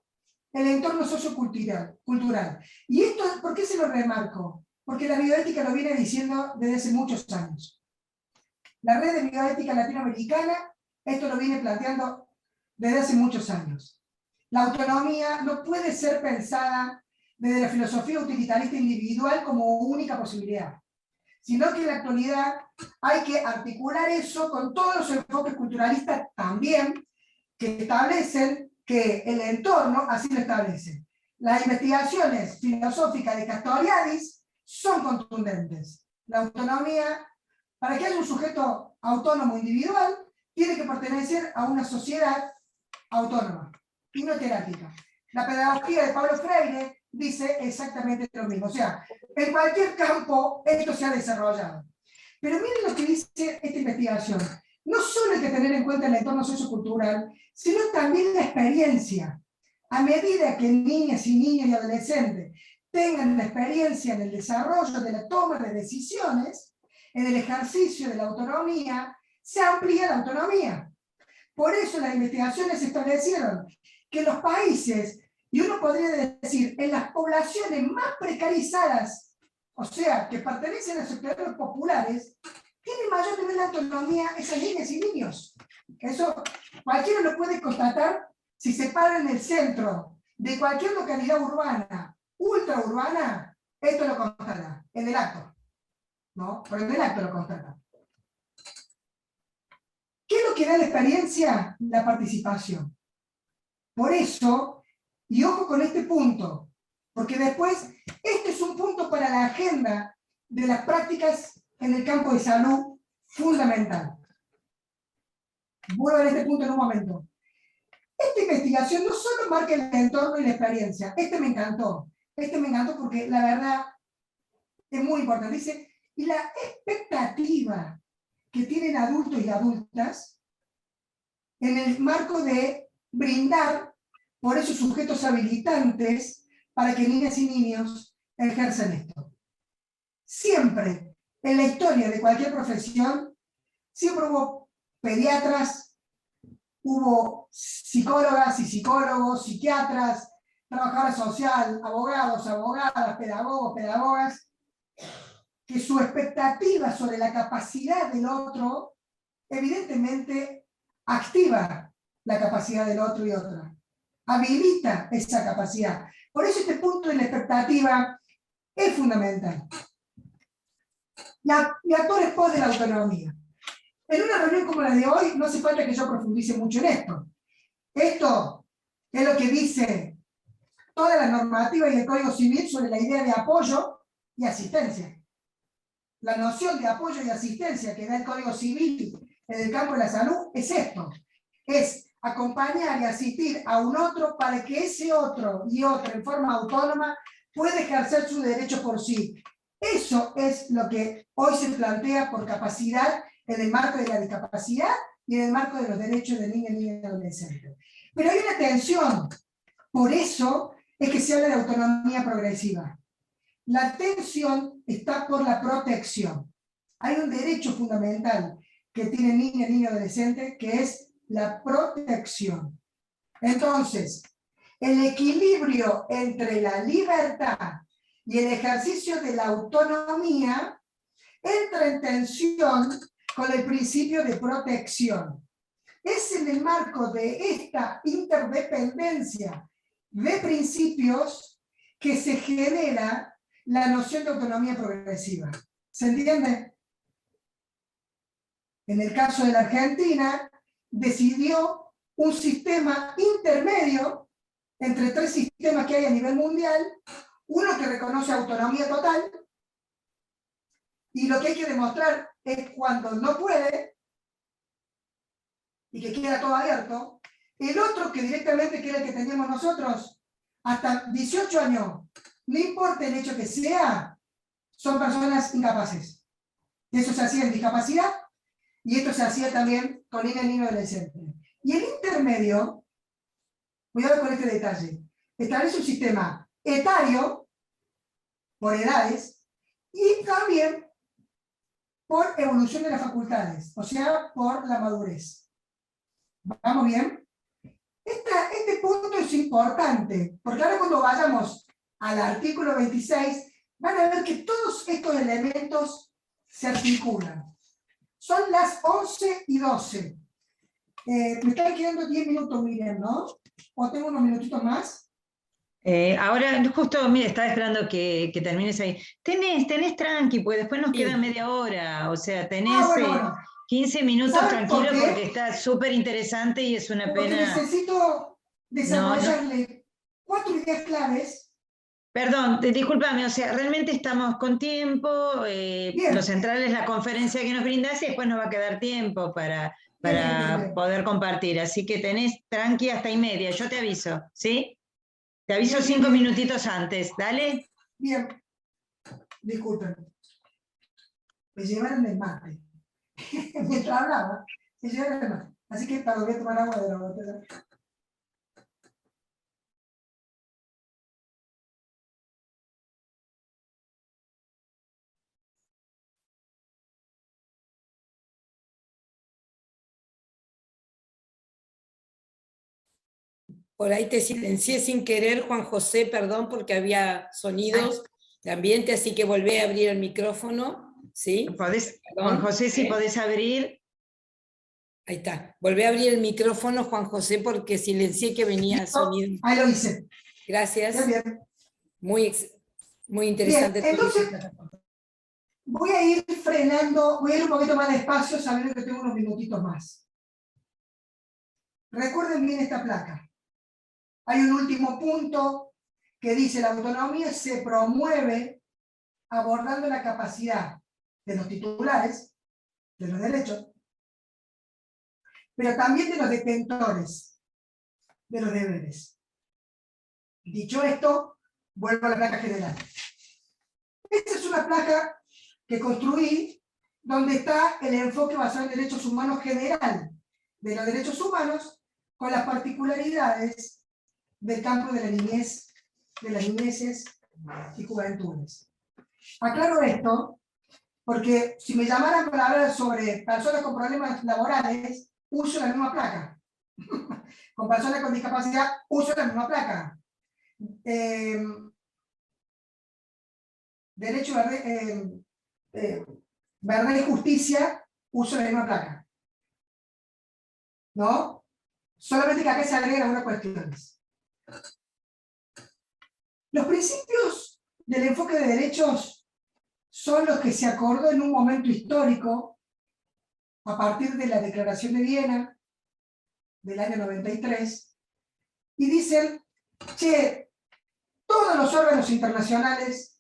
el entorno sociocultural. ¿Y esto por qué se lo remarco? Porque la bioética lo viene diciendo desde hace muchos años. La red de bioética latinoamericana, esto lo viene planteando desde hace muchos años. La autonomía no puede ser pensada desde la filosofía utilitarista individual como única posibilidad, sino que en la actualidad hay que articular eso con todos los enfoques culturalistas también, que establecen que el entorno así lo establece. Las investigaciones filosóficas de Castoriadis son contundentes. La autonomía, para que haya un sujeto autónomo individual, tiene que pertenecer a una sociedad autónoma y no jerárquica. La pedagogía de Pablo Freire dice exactamente lo mismo. O sea, en cualquier campo esto se ha desarrollado. Pero miren lo que dice esta investigación. No solo hay que tener en cuenta el entorno sociocultural, sino también la experiencia. A medida que niñas y niños y adolescentes tengan la experiencia en el desarrollo de la toma de decisiones, en el ejercicio de la autonomía, se amplía la autonomía. Por eso las investigaciones establecieron que los países, y uno podría decir, en las poblaciones más precarizadas, o sea, que pertenecen a sectores populares, tienen mayor nivel de autonomía esas niñas y niños. Eso cualquiera lo puede constatar si se para en el centro de cualquier localidad urbana, ultraurbana, esto lo constata, en el acto. ¿No? Pero en el acto lo constata. ¿Qué es lo que da la experiencia? La participación. Por eso, y ojo con este punto, porque después, este es un punto para la agenda de las prácticas en el campo de salud fundamental. Vuelvo a este punto en un momento. Esta investigación no solo marca el entorno y la experiencia. Este me encantó porque la verdad es muy importante. Dice, y la expectativa que tienen adultos y adultas en el marco de brindar por esos sujetos habilitantes para que niñas y niños ejerzan esto. Siempre, en la historia de cualquier profesión, siempre hubo pediatras, hubo psicólogas y psicólogos, psiquiatras, trabajadora social, abogados, abogadas, pedagogos, pedagogas, que su expectativa sobre la capacidad del otro, evidentemente, activa la capacidad del otro y otra. Habilita esa capacidad. Por eso este punto de la expectativa es fundamental. Y actores pos de la autonomía. En una reunión como la de hoy, no hace falta que yo profundice mucho en esto. Esto es lo que dice toda la normativa y el Código Civil sobre la idea de apoyo y asistencia. La noción de apoyo y asistencia que da el Código Civil en el campo de la salud es esto. Es acompañar y asistir a un otro para que ese otro y otra en forma autónoma pueda ejercer su derecho por sí. Eso es lo que hoy se plantea por capacidad en el marco de la discapacidad y en el marco de los derechos de niños, niñas y adolescentes. Pero hay una tensión. Por eso es que se habla de autonomía progresiva. La tensión está por la protección. Hay un derecho fundamental que tienen niñas, niños y adolescentes, que es la protección. Entonces, el equilibrio entre la libertad y el ejercicio de la autonomía entra en tensión con el principio de protección. Es en el marco de esta interdependencia de principios que se genera la noción de autonomía progresiva. ¿Se entiende? En el caso de la Argentina, decidió un sistema intermedio entre tres sistemas que hay a nivel mundial, uno que reconoce autonomía total, y lo que hay que demostrar es cuando no puede, y que queda todo abierto, el otro que directamente, que era el que teníamos nosotros, hasta 18 años, no importa el hecho que sea, son personas incapaces. Eso se hacía en discapacidad, y esto se hacía también con niños y niños adolescentes. Y el intermedio, cuidado con este detalle, establece un sistema etario, por edades, y también por evolución de las facultades, o sea, por la madurez. ¿Vamos bien? Este punto es importante, porque ahora cuando vayamos al artículo 26, van a ver que todos estos elementos se articulan. Son las 11:12. Me están quedando 10 minutos, Miriam, ¿no? ¿O tengo unos minutitos más? Ahora, justo, mire, estaba esperando que termines ahí. Tenés tranqui, pues después nos Sí. queda media hora, o sea, tenés Bueno. 15 minutos ¿Saben por tranquilo qué? porque está súper interesante y es una Porque pena. necesito desarrollarle 4 ideas claves. Perdón, discúlpame, o sea, realmente estamos con tiempo, Bien. lo central es la conferencia que nos brindás y después nos va a quedar tiempo para Bien. poder compartir, así que tenés tranqui hasta y media, yo te aviso, ¿sí? Te aviso Bien, 5 bien. minutitos antes, ¿dale? Bien. Disculpen. Me llevaron el mate. Mientras hablaba, me llevaron el mate. Así que para voy a tomar agua de la botella. Por ahí te silencié sin querer, Juan José, perdón, porque había sonidos de ambiente, así que volví a abrir el micrófono, ¿sí? Podés, Perdón, Juan José, si podés abrir. Ahí está. Volví a abrir el micrófono, Juan José, porque silencié que venía sonido. Ahí lo hice. Gracias. Bien, bien. Muy interesante. Bien, entonces, voy a ir frenando, voy a ir un poquito más despacio, sabiendo que tengo unos minutitos más. Recuerden bien esta placa. Hay un último punto que dice: la autonomía se promueve abordando la capacidad de los titulares, de los derechos, pero también de los detentores, de los deberes. Dicho esto, vuelvo a la placa general. Esta es una placa que construí donde está el enfoque basado en derechos humanos general de los derechos humanos con las particularidades del campo de la niñez, de las niñeces y juventudes. Aclaro esto porque si me llamaran para hablar sobre personas con problemas laborales, uso la misma placa. Con personas con discapacidad, uso la misma placa. Derecho, verdad y justicia, uso la misma placa. ¿No? Solamente que acá se agregan algunas cuestiones. Los principios del enfoque de derechos son los que se acordó en un momento histórico a partir de la Declaración de Viena del año 93 y dicen: che, todos los órganos internacionales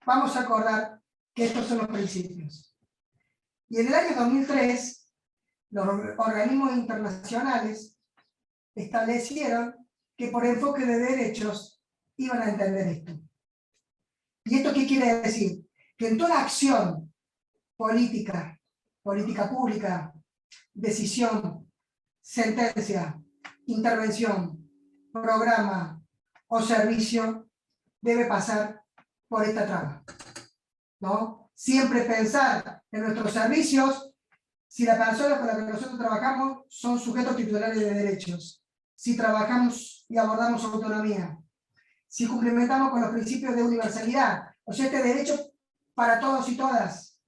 vamos a acordar que estos son los principios. Y en el año 2003 los organismos internacionales establecieron que por enfoque de derechos iban a entender esto. ¿Y esto qué quiere decir? Que en toda acción política, política pública, decisión, sentencia, intervención, programa o servicio, debe pasar por esta trama, ¿no? Siempre pensar en nuestros servicios si la persona con la que nosotros trabajamos son sujetos titulares de derechos, si trabajamos y abordamos autonomía, si cumplimentamos con los principios de universalidad, o sea, este derecho para todos y todas,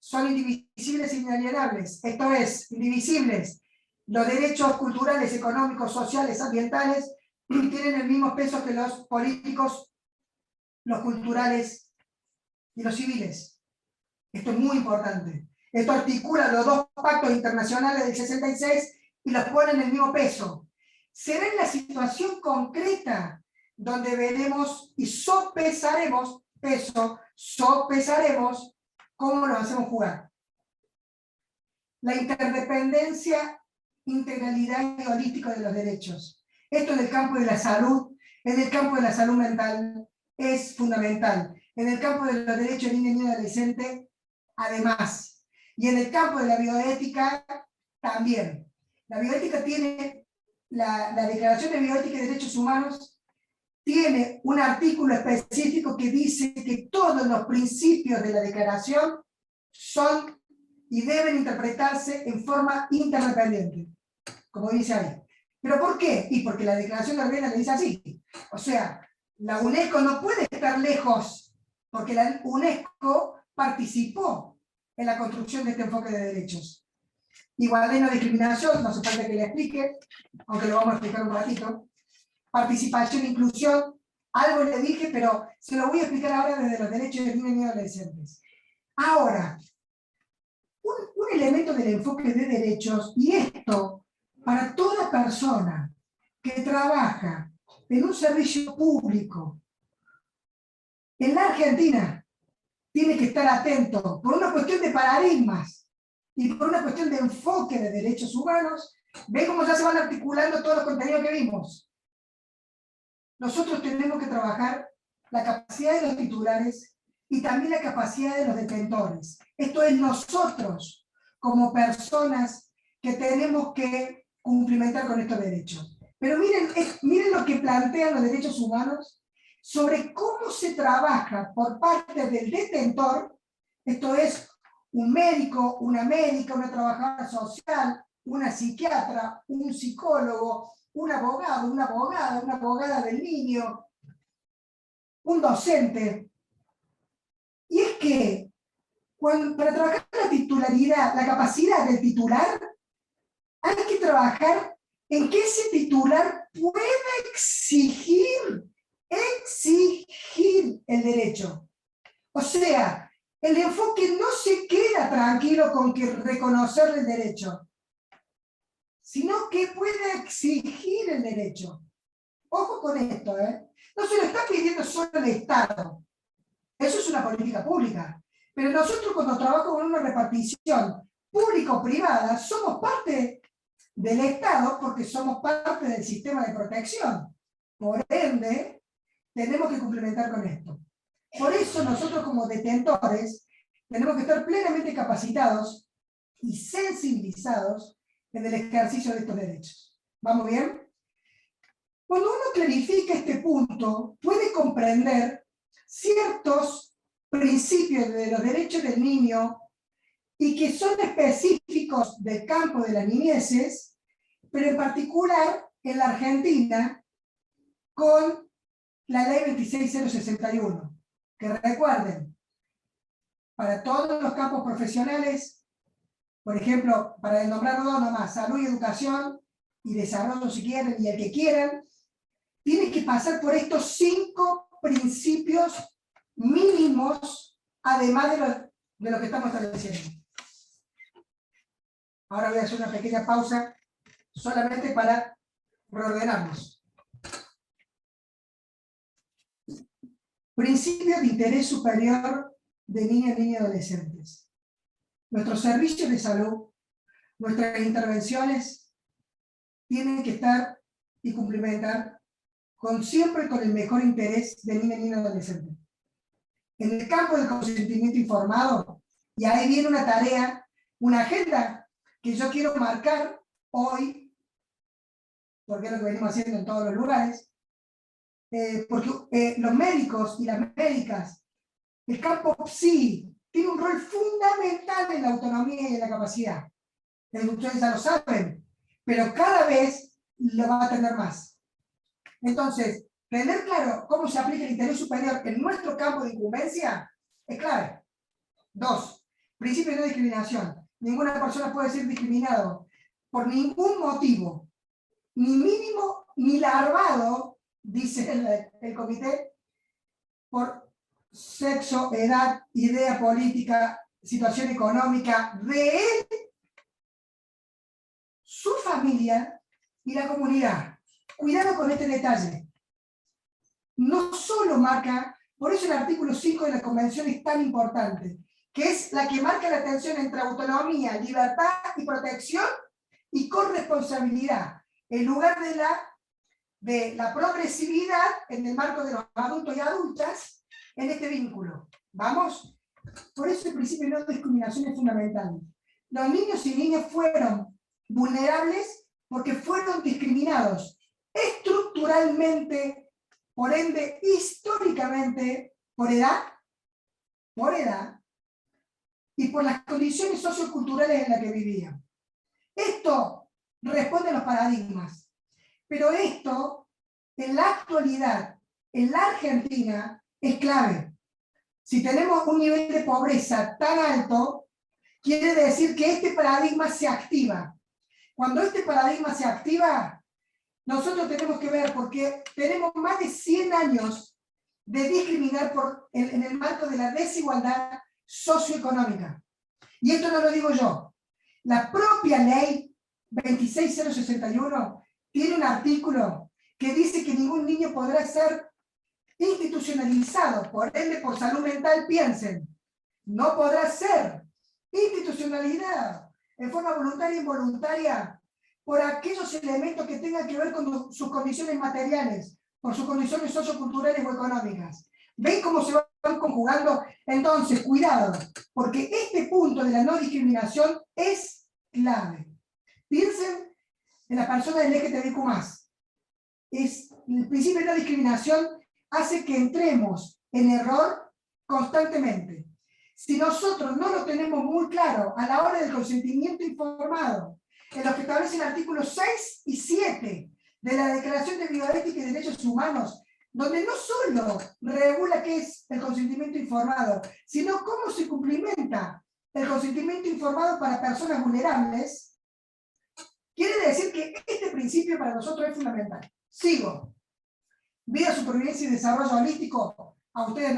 son indivisibles e inalienables, esto es, indivisibles. Los derechos culturales, económicos, sociales, ambientales tienen el mismo peso que los políticos, los culturales y los civiles. Esto es muy importante. Esto articula los dos pactos internacionales del 66 y los pone en el mismo peso. Será en la situación concreta donde veremos y sopesaremos cómo los hacemos jugar. La interdependencia, integralidad y holística de los derechos. Esto en el campo de la salud, en el campo de la salud mental, es fundamental. En el campo de los derechos de niño y adolescente, además. Y en el campo de la bioética, también. La bioética tiene, la Declaración de Bioética y Derechos Humanos tiene un artículo específico que dice que todos los principios de la declaración son y deben interpretarse en forma interdependiente, como dice ahí. ¿Pero por qué? Y porque la Declaración de Ordena le dice así. O sea, la UNESCO no puede estar lejos, porque la UNESCO participó en la construcción de este enfoque de derechos. Igualdad y no discriminación, no hace falta que le explique, aunque lo vamos a explicar un ratito. Participación e inclusión, algo le dije, pero se lo voy a explicar ahora desde los derechos de niños y adolescentes. Ahora, un elemento del enfoque de derechos, y esto para toda persona que trabaja en un servicio público en la Argentina, tiene que estar atento por una cuestión de paradigmas y por una cuestión de enfoque de derechos humanos. ¿Ven cómo ya se van articulando todos los contenidos que vimos? Nosotros tenemos que trabajar la capacidad de los titulares y también la capacidad de los detentores. Esto es nosotros, como personas que tenemos que cumplimentar con estos derechos. Pero miren lo que plantean los derechos humanos sobre cómo se trabaja por parte del detentor, esto es un médico, una médica, una trabajadora social, una psiquiatra, un psicólogo, un abogado, una abogada del niño, un docente. Y es que para trabajar la titularidad, la capacidad del titular, hay que trabajar en que ese titular pueda exigir el derecho. O sea, el enfoque no se queda tranquilo con que reconocerle el derecho, sino que pueda exigir el derecho. Ojo con esto, ¿eh? No se lo está pidiendo solo el Estado. Eso es una política pública. Pero nosotros, cuando trabajamos en una repartición público-privada, somos parte del Estado porque somos parte del sistema de protección. Por ende, tenemos que complementar con esto. Por eso nosotros, como detentores, tenemos que estar plenamente capacitados y sensibilizados en el ejercicio de estos derechos. ¿Vamos bien? Cuando uno clarifica este punto, puede comprender ciertos principios de los derechos del niño y que son específicos del campo de las niñeces, pero en particular en la Argentina con la ley 26061, que recuerden, para todos los campos profesionales, por ejemplo, para nombrar dos nomás, salud y educación, y desarrollo si quieren, y el que quieran, tienen que pasar por estos 5 principios mínimos, además de lo que estamos estableciendo. Ahora voy a hacer una pequeña pausa, solamente para reordenarnos. Principio de interés superior de niñas, niños y adolescentes. Nuestros servicios de salud, nuestras intervenciones, tienen que estar y cumplimentar siempre con el mejor interés de niñas, niños y adolescentes. En el campo del consentimiento informado, y ahí viene una tarea, una agenda que yo quiero marcar hoy, porque es lo que venimos haciendo en todos los lugares, porque los médicos y las médicas, el campo PSI, tiene un rol fundamental en la autonomía y en la capacidad. Ustedes ya lo saben, pero cada vez lo va a tener más. Entonces, tener claro cómo se aplica el interés superior en nuestro campo de incumbencia es clave. 2. Principio de no discriminación. Ninguna persona puede ser discriminado por ningún motivo, ni mínimo ni larvado, dice el comité, por sexo, edad, idea política, situación económica de él, su familia y la comunidad. Cuidado con este detalle. No solo marca, por eso el artículo 5 de la Convención es tan importante, que es la que marca la tensión entre autonomía, libertad y protección y corresponsabilidad, en lugar de la progresividad en el marco de los adultos y adultas en este vínculo. ¿Vamos? Por eso el principio de no discriminación es fundamental. Los niños y niñas fueron vulnerables porque fueron discriminados estructuralmente por ende, históricamente, por edad, y por las condiciones socioculturales en las que vivían. Esto responde a los paradigmas, pero esto, en la actualidad, en la Argentina, es clave. Si tenemos un nivel de pobreza tan alto, quiere decir que este paradigma se activa. Cuando este paradigma se activa, nosotros tenemos que ver, porque tenemos más de 100 años de discriminar en el marco de la desigualdad socioeconómica. Y esto no lo digo yo. La propia ley 26061 tiene un artículo que dice que ningún niño podrá ser institucionalizado, por ende, por salud mental, piensen, no podrá ser institucionalizado en forma voluntaria e involuntaria por aquellos elementos que tengan que ver con sus condiciones materiales, por sus condiciones socioculturales o económicas. ¿Ven cómo se van conjugando? Entonces, cuidado, porque este punto de la no discriminación es clave. Piensen en la persona del LGTBIQ+. El principio de no discriminación hace que entremos en error constantemente. Si nosotros no lo tenemos muy claro a la hora del consentimiento informado, en lo que establece el artículo 6 y 7 de la Declaración de Bioética y Derechos Humanos, donde no solo regula qué es el consentimiento informado, sino cómo se cumplimenta el consentimiento informado para personas vulnerables, quiere decir que este principio para nosotros es fundamental. Sigo. Vida, supervivencia y desarrollo holístico, a ustedes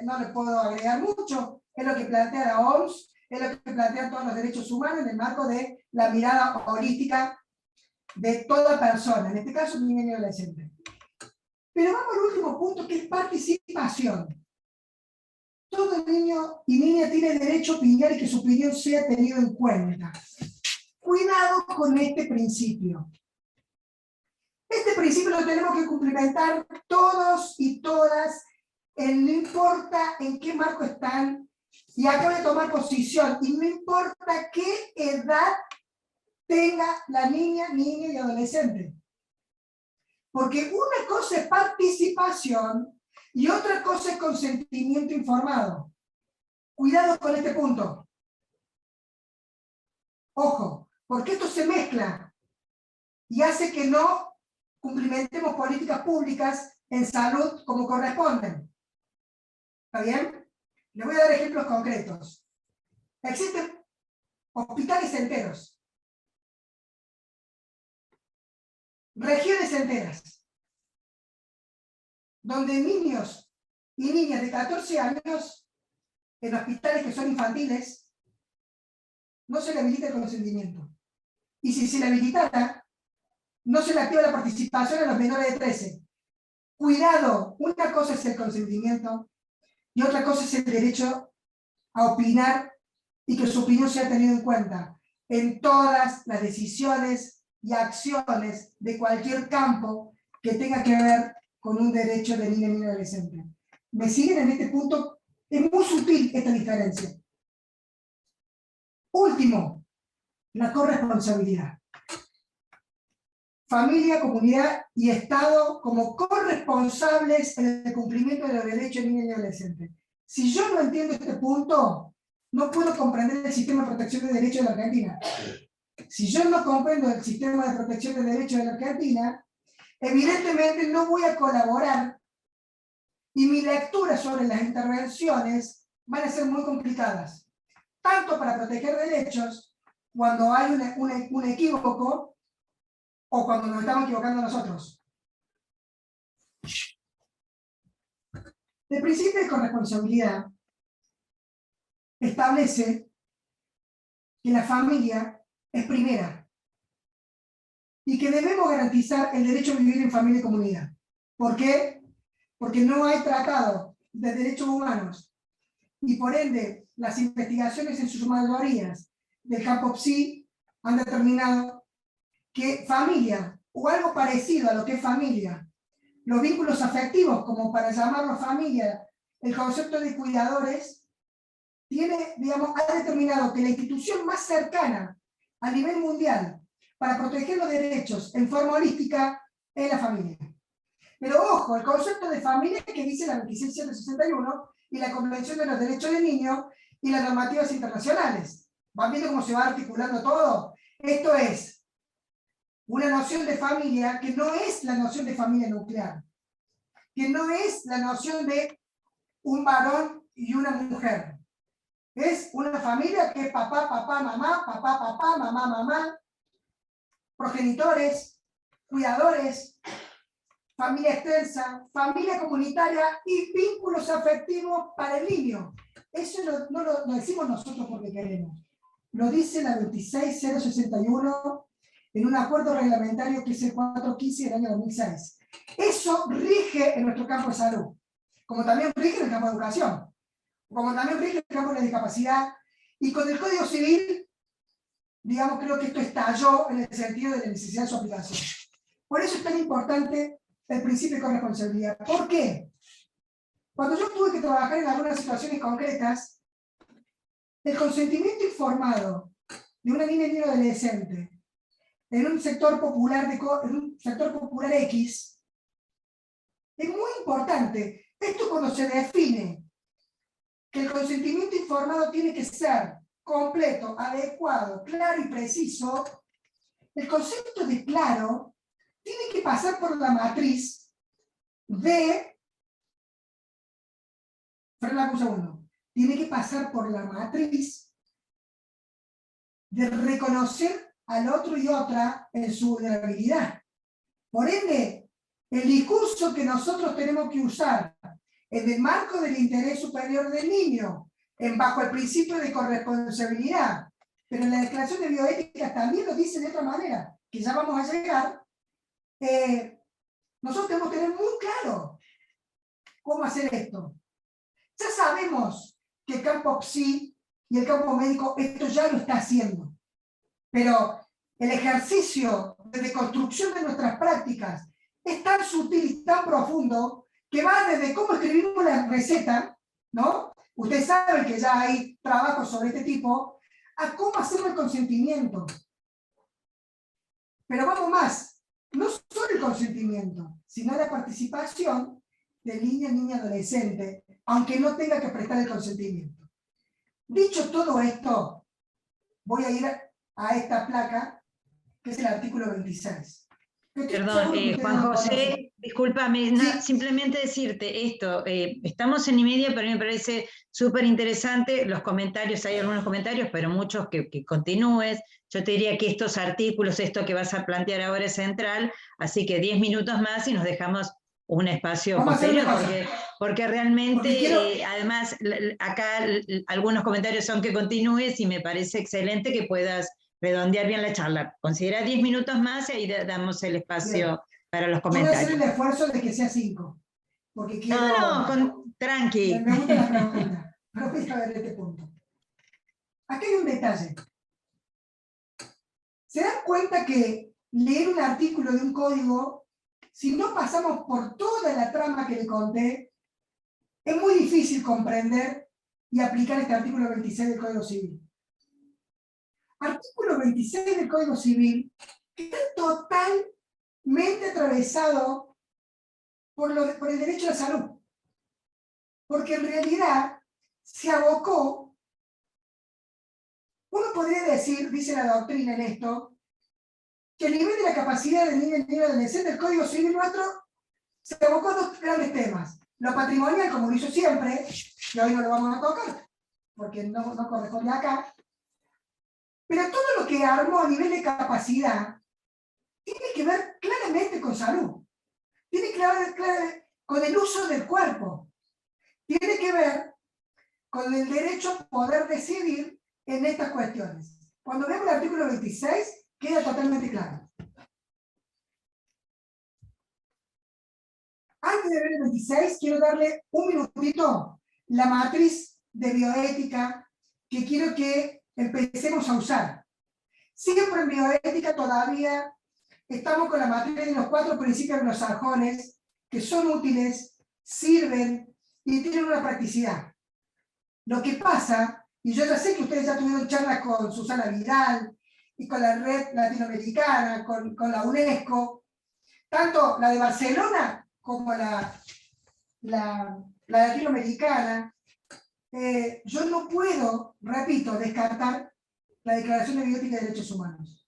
no les puedo agregar mucho, es lo que plantea la OMS, es lo que plantean todos los derechos humanos en el marco de la mirada holística de toda persona, en este caso niño y adolescente. Pero vamos al último punto, que es participación. Todo niño y niña tiene derecho a opinar y que su opinión sea tenida en cuenta. Cuidado con este principio. Este principio lo tenemos que cumplimentar todos y todas, no importa en qué marco están, y acá voy a tomar posición, y no importa qué edad tenga la niña y adolescente. Porque una cosa es participación y otra cosa es consentimiento informado. Cuidado con este punto. Ojo, porque esto se mezcla y hace que no cumplimentemos políticas públicas en salud como corresponden. ¿Está bien? Les voy a dar ejemplos concretos. Existen hospitales enteros, regiones enteras, donde niños y niñas de 14 años, en hospitales que son infantiles, no se le habilita el consentimiento. Y si se le habilitara, no se le activa la participación a los menores de 13. Cuidado, una cosa es el consentimiento y otra cosa es el derecho a opinar y que su opinión sea tenida en cuenta en todas las decisiones y acciones de cualquier campo que tenga que ver con un derecho de niño y adolescente. ¿Me siguen en este punto? Es muy sutil esta diferencia. Último, la corresponsabilidad. Familia, comunidad y Estado como corresponsables en el cumplimiento de los derechos de niños y adolescentes. Si yo no entiendo este punto, no puedo comprender el sistema de protección de derechos de la Argentina. Si yo no comprendo el sistema de protección de derechos de la Argentina, evidentemente no voy a colaborar y mi lectura sobre las intervenciones van a ser muy complicadas, tanto para proteger derechos cuando hay un equívoco o cuando nos estamos equivocando nosotros. El principio de corresponsabilidad establece que la familia es primera y que debemos garantizar el derecho a vivir en familia y comunidad. ¿Por qué? Porque no hay tratado de derechos humanos y por ende las investigaciones en sus mayorías del campo PSI han determinado que familia, o algo parecido a lo que es familia, los vínculos afectivos, como para llamarlo familia, el concepto de cuidadores, ha determinado que la institución más cercana a nivel mundial para proteger los derechos en forma holística es la familia. Pero ojo, el concepto de familia que dice la 26161 y la Convención de los Derechos del Niño y las normativas internacionales. ¿Van viendo cómo se va articulando todo? Esto es una noción de familia que no es la noción de familia nuclear, que no es la noción de un varón y una mujer. Es una familia que es papá, papá, mamá, mamá, mamá, progenitores, cuidadores, familia extensa, familia comunitaria y vínculos afectivos para el niño. Eso no lo decimos nosotros porque queremos. Lo dice la 26061 en un acuerdo reglamentario que es el 415 del año 2006. Eso rige en nuestro campo de salud, como también rige en el campo de educación, como también rige en el campo de la discapacidad, y con el Código Civil, digamos, creo que esto estalló en el sentido de la necesidad de su aplicación. Por eso es tan importante el principio de corresponsabilidad. ¿Por qué? Cuando yo tuve que trabajar en algunas situaciones concretas, el consentimiento informado de una niña y niño adolescente en un sector popular, X, es muy importante. Esto cuando se define que el consentimiento informado tiene que ser completo, adecuado, claro y preciso, el concepto de claro tiene que pasar por la matriz de... Frename un segundo. Tiene que pasar por la matriz de reconocer al otro y otra en su vulnerabilidad. Por ende, el discurso que nosotros tenemos que usar en el marco del interés superior del niño, bajo el principio de corresponsabilidad, pero en la declaración de bioética también lo dice de otra manera, que ya vamos a llegar, nosotros tenemos que tener muy claro cómo hacer esto. Ya sabemos que el campo psi y el campo médico esto ya lo está haciendo, pero el ejercicio de deconstrucción de nuestras prácticas es tan sutil y tan profundo que va desde cómo escribimos la receta, ¿no? Ustedes saben que ya hay trabajos sobre este tipo, a cómo hacemos el consentimiento. Pero vamos más, no solo el consentimiento, sino la participación de niña, adolescente, aunque no tenga que prestar el consentimiento. Dicho todo esto, voy a ir a esta placa, que es el artículo 26. Perdón, Juan José, discúlpame, Sí. simplemente decirte esto, estamos en Y media, pero a mí me parece súper interesante los comentarios, hay algunos comentarios, pero muchos que continúes. Yo te diría que estos artículos, esto que vas a plantear ahora es central, así que 10 minutos más y nos dejamos un espacio posterior, porque realmente, además, acá algunos comentarios son que continúes y me parece excelente que puedas redondear bien la charla. Considera 10 minutos más y ahí damos el espacio bien para los comentarios. Yo voy a hacer el esfuerzo de que sea 5, porque quiero... tranqui. Me gusta la pregunta, pero voy a ver este punto. Aquí hay un detalle. ¿Se dan cuenta que leer un artículo de un código, si no pasamos por toda la trama que le conté, es muy difícil comprender y aplicar este artículo 26 del Código Civil? Artículo 26 del Código Civil está totalmente atravesado por el derecho a la salud. Porque en realidad se abocó, uno podría decir, dice la doctrina en esto, que el nivel de la capacidad del niño y adolescente del Código Civil nuestro se abocó a dos grandes temas. Lo patrimonial, como lo hizo siempre, que hoy no lo vamos a tocar, porque no corresponde acá. Pero todo lo que armó a nivel de capacidad tiene que ver claramente con salud. Tiene que ver con el uso del cuerpo. Tiene que ver con el derecho a poder decidir en estas cuestiones. Cuando vemos el artículo 26, queda totalmente claro. Antes de ver el 26, quiero darle un minutito la matriz de bioética que quiero que empecemos a usar. Siempre en bioética todavía estamos con la matriz de los 4 principios anglosajones que son útiles, sirven y tienen una practicidad. Lo que pasa, y yo ya sé que ustedes ya tuvieron charlas con Susana Vidal y con la red latinoamericana, con la UNESCO, tanto la de Barcelona como la latinoamericana, yo no puedo, repito, descartar la Declaración de Bioética y Derechos Humanos.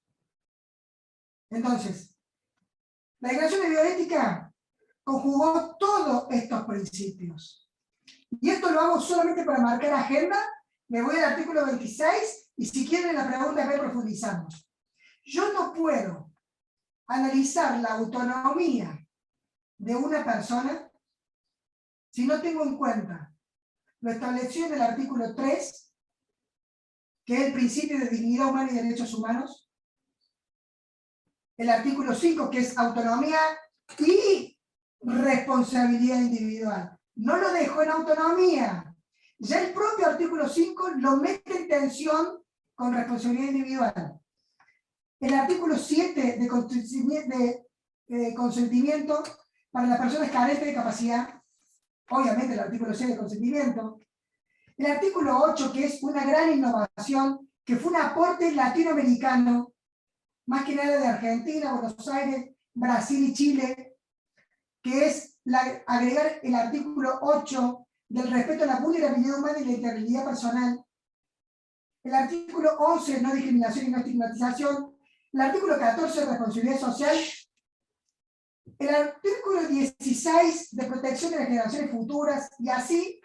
Entonces, la Declaración de Bioética conjugó todos estos principios. Y esto lo hago solamente para marcar agenda. Me voy al artículo 26 y si quieren la pregunta que profundizamos. Yo no puedo analizar la autonomía de una persona si no tengo en cuenta lo establecido en el artículo 3, que es el principio de dignidad humana y derechos humanos, el artículo 5, que es autonomía y responsabilidad individual. No lo dejo en autonomía. Ya el propio artículo 5 lo mete en tensión con responsabilidad individual. El artículo 7 de consentimiento para las personas carentes de capacidad, obviamente el artículo 6 de consentimiento. El artículo 8, que es una gran innovación, que fue un aporte latinoamericano, más que nada de Argentina, Buenos Aires, Brasil y Chile, que es agregar el artículo 8 del respeto a la vulnerabilidad humana y la integridad personal. El artículo 11, no discriminación y no estigmatización. El artículo 14, responsabilidad social. El artículo 16, de protección de las generaciones futuras, y así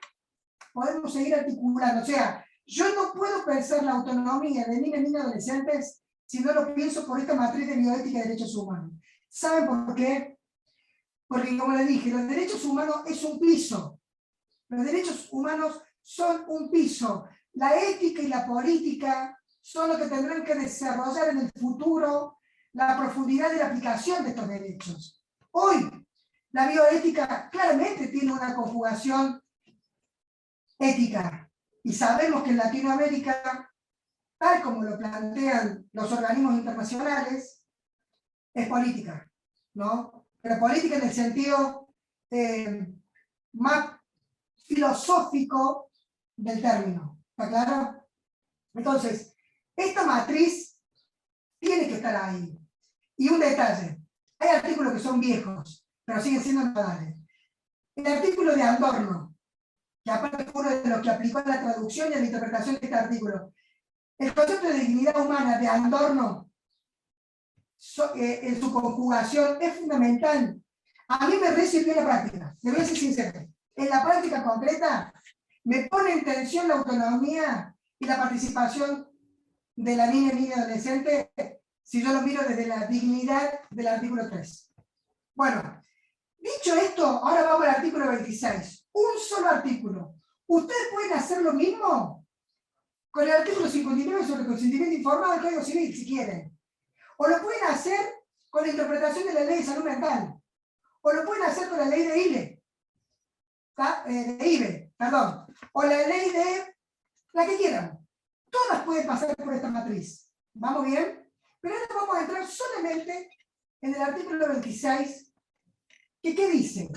podemos seguir articulando. O sea, yo no puedo pensar la autonomía de niños y adolescentes si no lo pienso por esta matriz de bioética y derechos humanos. ¿Saben por qué? Porque, como les dije, los derechos humanos es un piso. Los derechos humanos son un piso. La ética y la política son lo que tendrán que desarrollar en el futuro la profundidad de la aplicación de estos derechos. Hoy, la bioética claramente tiene una conjugación ética. Y sabemos que en Latinoamérica, tal como lo plantean los organismos internacionales, es política, ¿no? Pero política en el sentido más filosófico del término. ¿Está claro? Entonces, esta matriz tiene que estar ahí. Y un detalle, hay artículos que son viejos, pero siguen siendo nodales. El artículo de Adorno, que aparte fue uno de los que aplicó la traducción y la interpretación de este artículo, el concepto de dignidad humana de Adorno, en su conjugación, es fundamental. A mí me recibió en la práctica, le voy a ser sincero. En la práctica concreta, me pone en tensión la autonomía y la participación de la niña y adolescente si yo lo miro desde la dignidad del artículo 3. Bueno, dicho esto, ahora vamos al artículo 26. Un solo artículo. ¿Ustedes pueden hacer lo mismo con el artículo 59 sobre consentimiento informado del Código Civil, si quieren? O lo pueden hacer con la interpretación de la Ley de Salud Mental. O lo pueden hacer con la Ley de IBE. De IBE, perdón. O la ley de la que quieran. Todas pueden pasar por esta matriz. ¿Vamos bien? Pero ahora vamos a entrar solamente en el artículo 26, que ¿qué dice?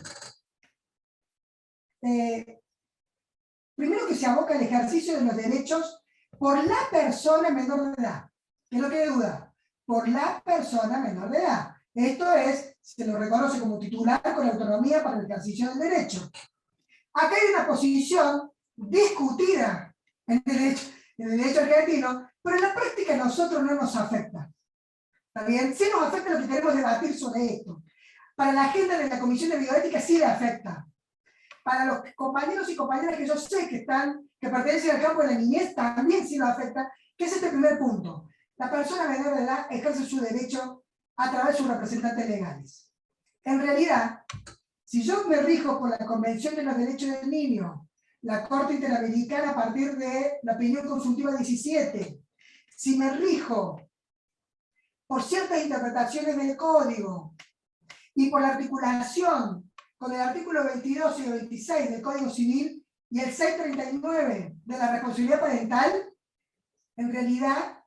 Primero que se aboca al ejercicio de los derechos por la persona menor de edad. Que no quede duda. Por la persona menor de edad. Esto es, se lo reconoce como titular con autonomía para el ejercicio del derecho. Acá hay una posición discutida en el derecho argentino, pero en la práctica a nosotros no nos afecta. ¿Está bien? Sí nos afecta lo que queremos debatir sobre esto. Para la agenda de la Comisión de Bioética sí le afecta. Para los compañeros y compañeras que yo sé que pertenecen al campo de la niñez, también sí nos afecta, que es este primer punto. La persona menor de edad ejerce su derecho a través de sus representantes legales. En realidad, si yo me rijo por la Convención de los Derechos del Niño, la Corte Interamericana a partir de la opinión consultiva 17, si me rijo por ciertas interpretaciones del Código y por la articulación con el artículo 22 y el 26 del Código Civil y el 639 de la responsabilidad parental, en realidad,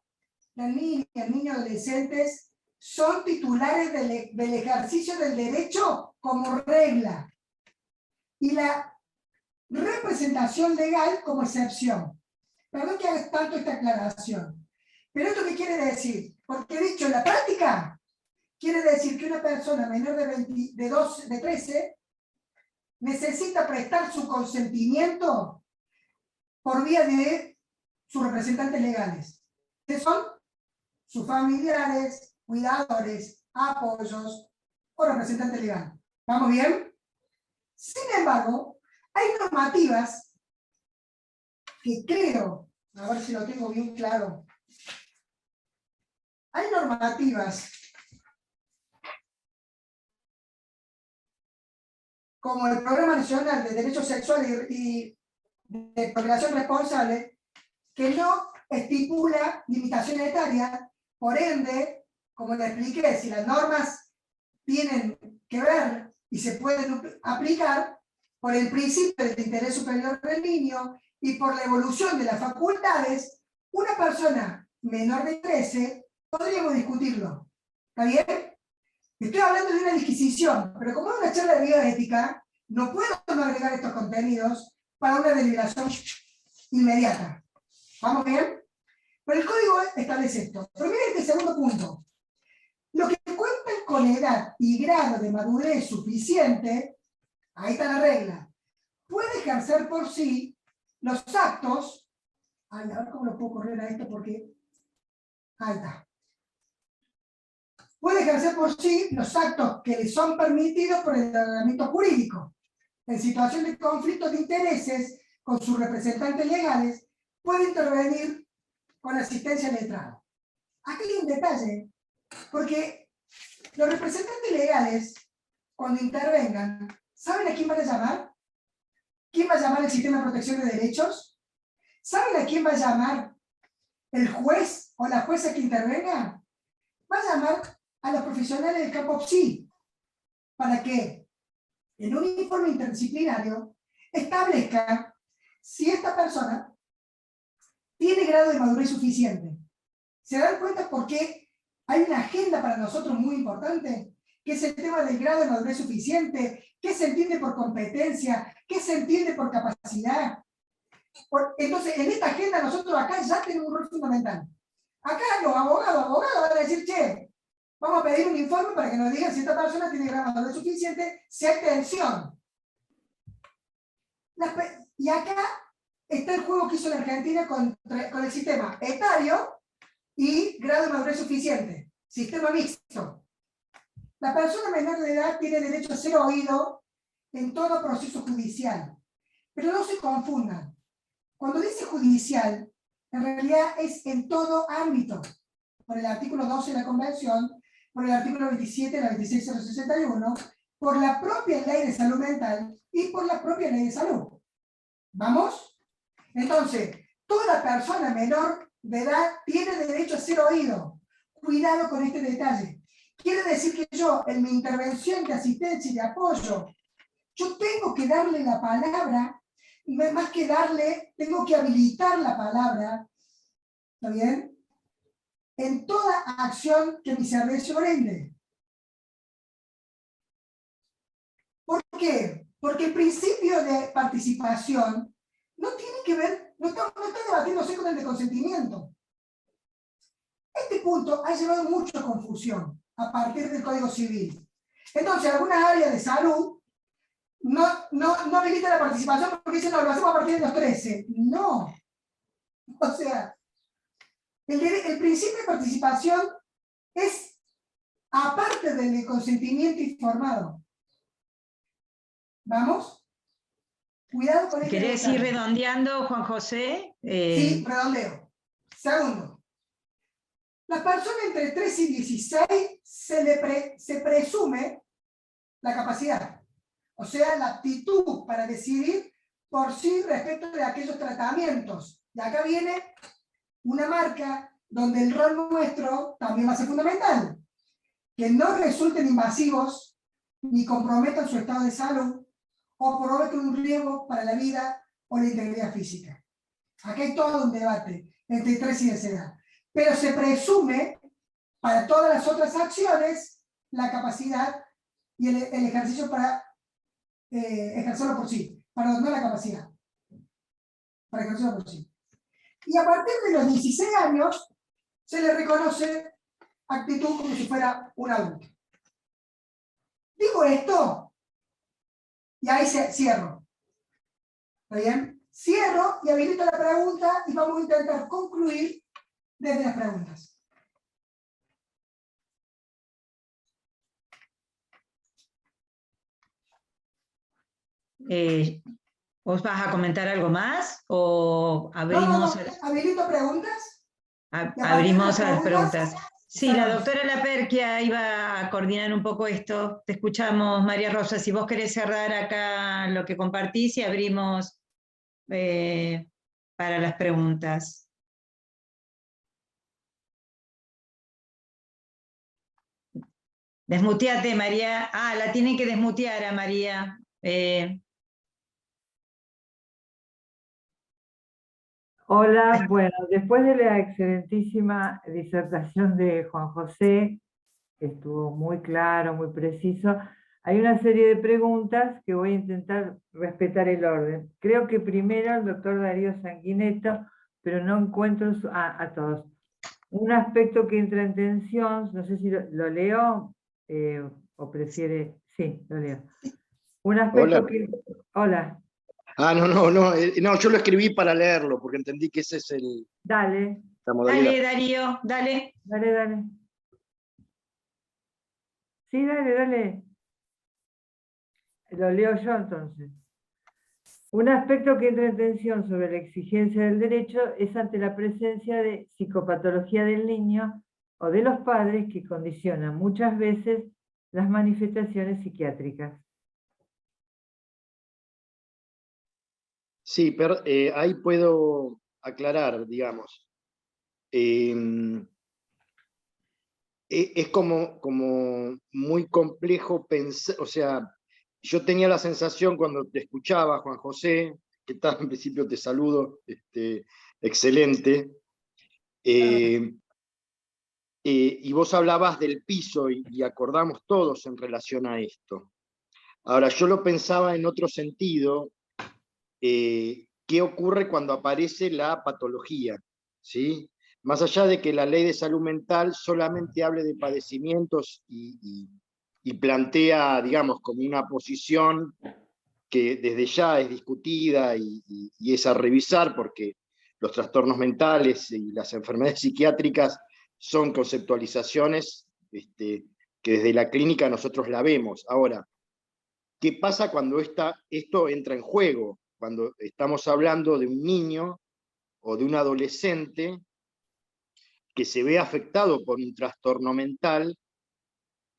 las niñas y niños adolescentes son titulares del ejercicio del derecho como regla y la representación legal como excepción. Perdón que haga tanto esta aclaración. Pero ¿esto qué quiere decir? Porque dicho en la práctica, quiere decir que una persona menor de 13 necesita prestar su consentimiento por vía de sus representantes legales, que son sus familiares, cuidadores, apoyos o representantes legales. ¿Vamos bien? Sin embargo, hay normativas que creo, a ver si lo tengo bien claro, hay normativas como el Programa Nacional de Derechos Sexuales y de Procreación Responsable, que no estipula limitaciones etarias, por ende, como le expliqué, si las normas tienen que ver y se pueden aplicar por el principio del interés superior del niño y por la evolución de las facultades, una persona menor de 13 podríamos discutirlo. ¿Está bien? Estoy hablando de una disquisición, pero como es una charla de bioética, no puedo no agregar estos contenidos para una deliberación inmediata. ¿Vamos bien? Pero el código establece esto. Pero miren este segundo punto. Lo que cuentan con edad y grado de madurez suficiente, ahí está la regla, puede ejercer por sí los actos. Ay, a ver cómo lo puedo correr a esto porque. Ahí está. Puede ejercer por sí los actos que le son permitidos por el ordenamiento jurídico. En situación de conflicto de intereses con sus representantes legales, puede intervenir con asistencia letrada. Aquí hay un detalle, porque los representantes legales, cuando intervengan, ¿saben a quién van a llamar? ¿Quién va a llamar el sistema de protección de derechos? ¿Saben a quién va a llamar el juez o la jueza que intervenga? Va a llamar a los profesionales del campo PSI, para que en un informe interdisciplinario establezca si esta persona tiene grado de madurez suficiente. ¿Se dan cuenta por qué hay una agenda para nosotros muy importante? Que es el tema del grado de madurez suficiente, qué se entiende por competencia, qué se entiende por capacidad. Entonces, en esta agenda nosotros acá ya tenemos un rol fundamental. Acá los abogados van a decir, che, vamos a pedir un informe para que nos digan si esta persona tiene grado de madurez suficiente, si hay tensión. Y acá está el juego que hizo la Argentina con el sistema etario y grado de madurez suficiente, sistema mixto. La persona menor de edad tiene derecho a ser oído en todo proceso judicial. Pero no se confundan. Cuando dice judicial, en realidad es en todo ámbito. Por el artículo 12 de la Convención, por el artículo 27 de la 26061, por la propia ley de salud mental y por la propia ley de salud. ¿Vamos? Entonces, toda persona menor de edad tiene derecho a ser oído. Cuidado con este detalle. Quiere decir que yo, en mi intervención de asistencia y de apoyo, yo tengo que darle la palabra, más que darle, tengo que habilitar la palabra, ¿está bien? En toda acción que mi servicio brinde. ¿Por qué? Porque el principio de participación no tiene que ver, no está debatiéndose con el de consentimiento. Este punto ha llevado mucha confusión a partir del Código Civil. Entonces, algunas áreas de salud no habilitan la participación porque dicen, no, lo hacemos a partir de los 13. No. O sea, el principio de participación es aparte del consentimiento informado. ¿Vamos? Cuidado con este ¿Querés detalle. ir redondeando, Juan José? Sí, redondeo. Segundo. Las personas entre 13 y 16 se presume la capacidad. O sea, la aptitud para decidir por sí respecto de aquellos tratamientos. Y acá viene una marca donde el rol nuestro también va a ser fundamental. Que no resulten invasivos ni comprometan su estado de salud o provoquen un riesgo para la vida o la integridad física. Aquí hay todo un debate entre 13 y 10 edad. Pero se presume para todas las otras acciones la capacidad y el ejercicio para ejercerlo por sí, para no la capacidad, para ejercerlo por sí. Y a partir de los 16 años se le reconoce actitud como si fuera un adulto. Digo esto Y ahí cierro. ¿Está bien? Cierro y habilito la pregunta y vamos a intentar concluir desde las preguntas. ¿Vos vas a comentar algo más o abrimos, Habilito preguntas. abrimos a las preguntas? Sí, la cerramos. doctora Laperquia iba a coordinar un poco esto. Te escuchamos, María Rosa. Si vos querés cerrar acá lo que compartís y abrimos para las preguntas. Desmuteate, María. Ah, la tienen que desmutear a María. Hola, bueno, después de la excelentísima disertación de Juan José, que estuvo muy claro, muy preciso, hay una serie de preguntas que voy a intentar respetar el orden. Creo que primero el doctor Darío Sanguineto, pero no encuentro a todos. Un aspecto que entra en tensión, no sé si lo leo o prefiere, sí, lo leo. Un aspecto Hola. que... Hola. Ah, no, yo lo escribí para leerlo, porque entendí que ese es Dale. la modalidad. Dale, Darío, dale. Dale. Sí, dale. Lo leo yo entonces. Un aspecto que entra en tensión sobre la exigencia del derecho es ante la presencia de psicopatología del niño o de los padres que condicionan muchas veces las manifestaciones psiquiátricas. Sí, pero ahí puedo aclarar, digamos. Es como muy complejo pensar, o sea, yo tenía la sensación cuando te escuchaba, Juan José, que tal, en principio te saludo, excelente, y vos hablabas del piso y acordamos todos en relación a esto. Ahora, yo lo pensaba en otro sentido, ¿qué ocurre cuando aparece la patología? ¿Sí? Más allá de que la ley de salud mental solamente hable de padecimientos y plantea, digamos, como una posición que desde ya es discutida y es a revisar, porque los trastornos mentales y las enfermedades psiquiátricas son conceptualizaciones que desde la clínica nosotros la vemos. Ahora, ¿qué pasa cuando esto entra en juego? Cuando estamos hablando de un niño o de un adolescente que se ve afectado por un trastorno mental,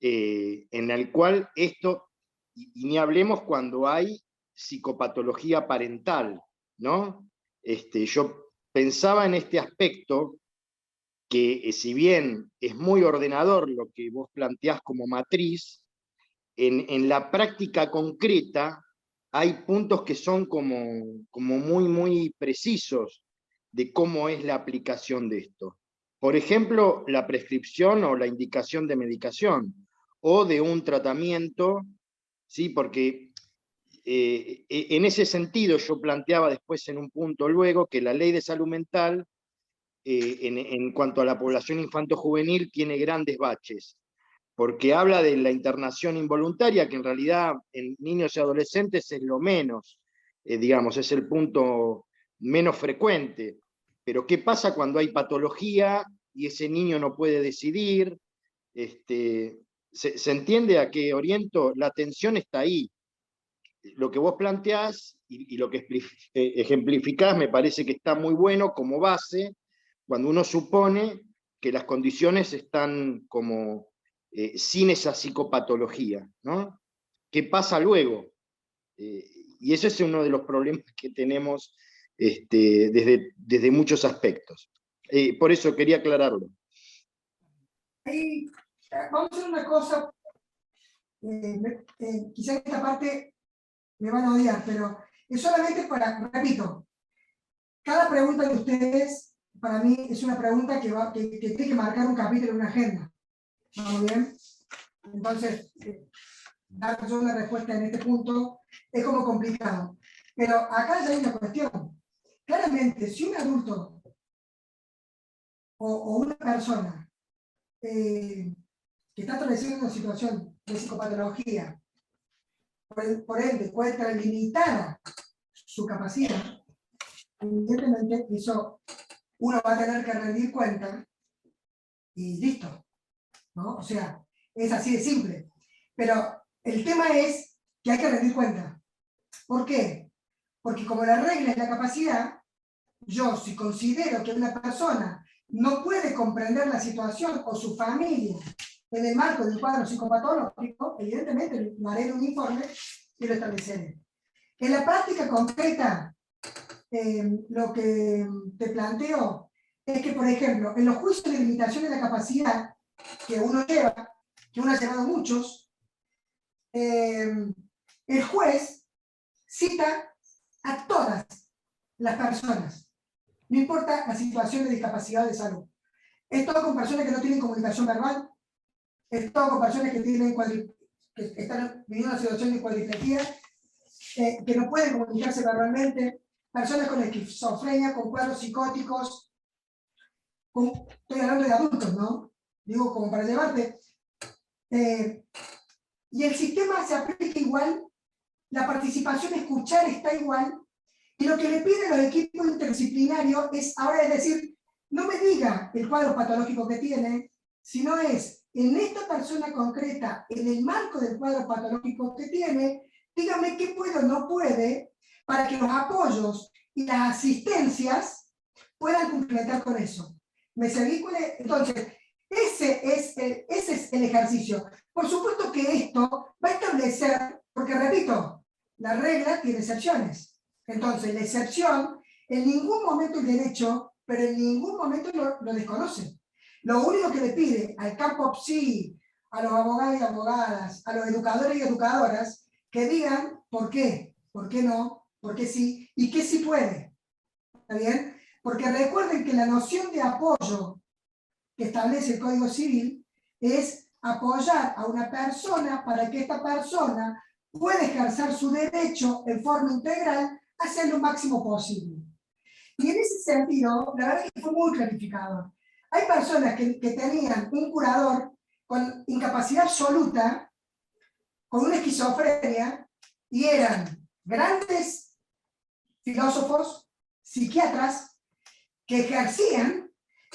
en el cual esto, y ni hablemos cuando hay psicopatología parental, ¿no? Yo pensaba en este aspecto que si bien es muy ordenador lo que vos planteás como matriz, en la práctica concreta hay puntos que son como muy precisos de cómo es la aplicación de esto. Por ejemplo, la prescripción o la indicación de medicación o de un tratamiento, ¿sí? Porque en ese sentido yo planteaba después en un punto luego que la ley de salud mental en cuanto a la población infanto-juvenil tiene grandes baches, porque habla de la internación involuntaria, que en realidad en niños y adolescentes es lo menos, digamos, es el punto menos frecuente. Pero ¿qué pasa cuando hay patología y ese niño no puede decidir? ¿Se entiende a qué oriento? La tensión está ahí. Lo que vos planteás y lo que ejemplificás me parece que está muy bueno como base, cuando uno supone que las condiciones están como sin esa psicopatología, ¿no? ¿Qué pasa luego? Y ese es uno de los problemas que tenemos desde muchos aspectos. Por eso quería aclararlo. Ahí, vamos a hacer una cosa, quizá esta parte me van a odiar, pero es solamente para, repito, cada pregunta de ustedes, para mí, es una pregunta que tiene que marcar un capítulo en una agenda. ¿Vamos bien? Entonces, dar yo una respuesta en este punto es como complicado. Pero acá ya hay una cuestión. Claramente, si un adulto o una persona que está atravesando una situación de psicopatología por ende encuentra limitada su capacidad, evidentemente eso uno va a tener que rendir cuenta y listo, ¿no? O sea, es así de simple. Pero el tema es que hay que rendir cuenta. ¿Por qué? Porque como la regla es la capacidad, yo si considero que una persona no puede comprender la situación o su familia en el marco del cuadro psicopatológico, evidentemente lo haré en un informe y lo estableceré. En la práctica concreta, lo que te planteo es que, por ejemplo, en los juicios de limitación de la capacidad que uno lleva, que uno ha llevado muchos, el juez cita a todas las personas, no importa la situación de discapacidad de salud. Es todo con personas que no tienen comunicación verbal, es todo con personas que, que están viviendo una situación de cuadriplejía, que no pueden comunicarse verbalmente, personas con esquizofrenia, con cuadros psicóticos, estoy hablando de adultos, ¿no? Digo, como para llevarte. Y el sistema se aplica igual, la participación escuchar está igual, y lo que le piden los equipos interdisciplinarios es, ahora es decir, no me diga el cuadro patológico que tiene, sino es, en esta persona concreta, en el marco del cuadro patológico que tiene, dígame qué puede o no puede, para que los apoyos y las asistencias puedan completar con eso. ¿Me seguí? Entonces, ese es el ejercicio. Por supuesto que esto va a establecer, porque repito, la regla tiene excepciones. Entonces, la excepción, en ningún momento el derecho, pero en ningún momento lo desconoce. Lo único que le pide al campo psi, a los abogados y abogadas, a los educadores y educadoras, que digan por qué no, por qué sí, y qué sí puede. ¿Está bien? Porque recuerden que la noción de apoyo que establece el Código Civil es apoyar a una persona para que esta persona pueda ejercer su derecho en forma integral, hacer lo máximo posible. Y en ese sentido, la verdad es que fue muy clarificador. Hay personas que tenían un curador con incapacidad absoluta, con una esquizofrenia, y eran grandes filósofos, psiquiatras, que ejercían,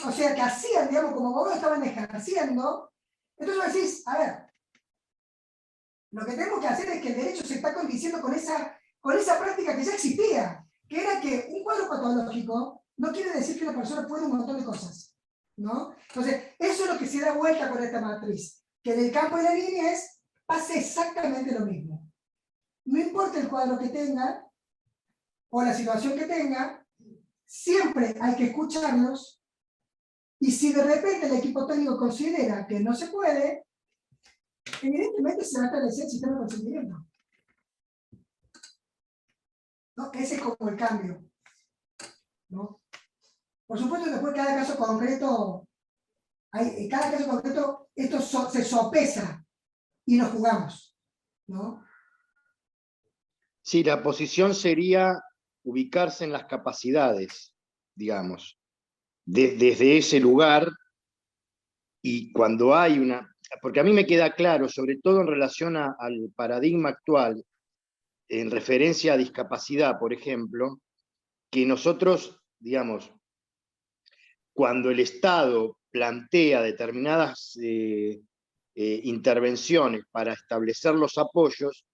o sea, que hacían, digamos, como abogados estaban ejerciendo. Entonces vos decís, a ver, lo que tenemos que hacer es que el derecho se está condiciendo con esa práctica que ya existía, que era que un cuadro patológico no quiere decir que la persona puede un montón de cosas, ¿no? Entonces, eso es lo que se da vuelta con esta matriz, que en el campo de la niñez pase exactamente lo mismo. No importa el cuadro que tenga, o la situación que tenga, siempre hay que escucharlos, y si de repente el equipo técnico considera que no se puede, evidentemente se va a establecer el sistema de consentimiento. ¿No? Ese es como el cambio, ¿no? Por supuesto, después cada caso concreto, esto se sopesa y nos jugamos, ¿no? Sí, la posición sería ubicarse en las capacidades, digamos, desde ese lugar, y cuando hay una... Porque a mí me queda claro, sobre todo en relación al paradigma actual, en referencia a discapacidad, por ejemplo, que nosotros, digamos, cuando el Estado plantea determinadas intervenciones para establecer los apoyos,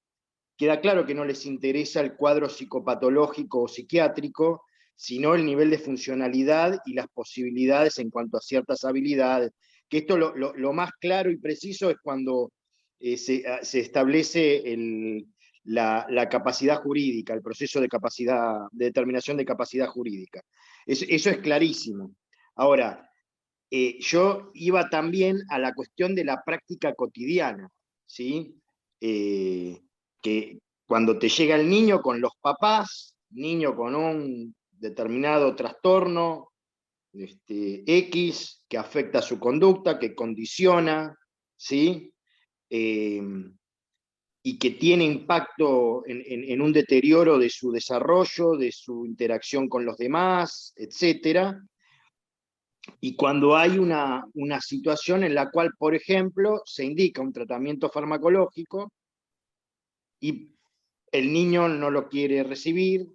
queda claro que no les interesa el cuadro psicopatológico o psiquiátrico, sino el nivel de funcionalidad y las posibilidades en cuanto a ciertas habilidades. Que esto lo más claro y preciso es cuando se establece la capacidad jurídica, el proceso de determinación de capacidad jurídica. Eso es clarísimo. Ahora, yo iba también a la cuestión de la práctica cotidiana, ¿sí? Que cuando te llega el niño con los papás, niño con un determinado trastorno X, que afecta su conducta, que condiciona, ¿sí? Y que tiene impacto en un deterioro de su desarrollo, de su interacción con los demás, etc. Y cuando hay una situación en la cual, por ejemplo, se indica un tratamiento farmacológico, y el niño no lo quiere recibir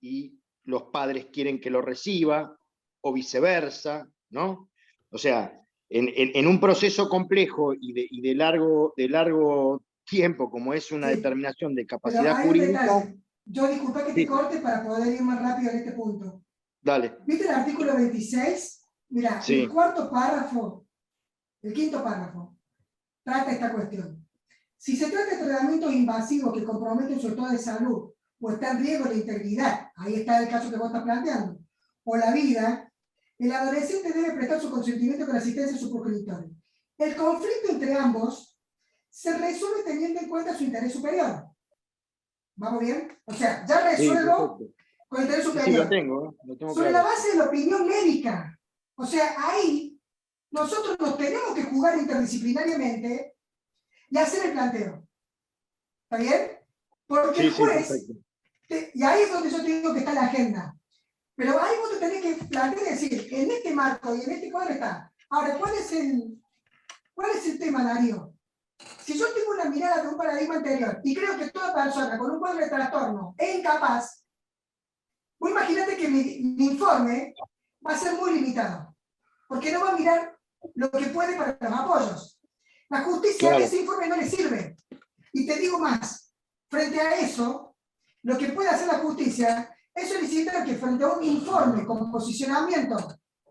y los padres quieren que lo reciba, o viceversa, ¿no? O sea, en un proceso complejo y de largo tiempo, como es una Sí, determinación de pero capacidad hay un jurídica. detalle. Yo disculpa que te Sí. corte para poder ir más rápido en este punto. Dale. ¿Viste el artículo 26? Mira, Sí. el cuarto párrafo, el quinto párrafo, trata esta cuestión. Si se trata de tratamientos invasivos que comprometen su estado de salud o está en riesgo la integridad, ahí está el caso que vos estás planteando, o la vida, el adolescente debe prestar su consentimiento con la asistencia de sus progenitores. El conflicto entre ambos se resuelve teniendo en cuenta su interés superior. ¿Vamos bien? O sea, ya resuelvo Sí, con interés sí, superior. lo tengo Sobre claro. la base de la opinión médica. O sea, ahí nosotros nos tenemos que jugar interdisciplinariamente y hacer el planteo. ¿Está bien? Porque Sí, el sí, juez, perfecto. y ahí es donde yo te digo que está la agenda. Pero ahí vos te tenés que plantear y decir, en este marco y en este cuadro está. Ahora, ¿cuál es el tema, Darío? Si yo tengo una mirada de un paradigma anterior y creo que toda persona con un cuadro de trastorno es incapaz, vos imagínate que mi informe va a ser muy limitado, porque no va a mirar lo que puede para los apoyos. La justicia Claro. ese informe no le sirve. Y te digo más, frente a eso, lo que puede hacer la justicia es solicitar que frente a un informe con posicionamiento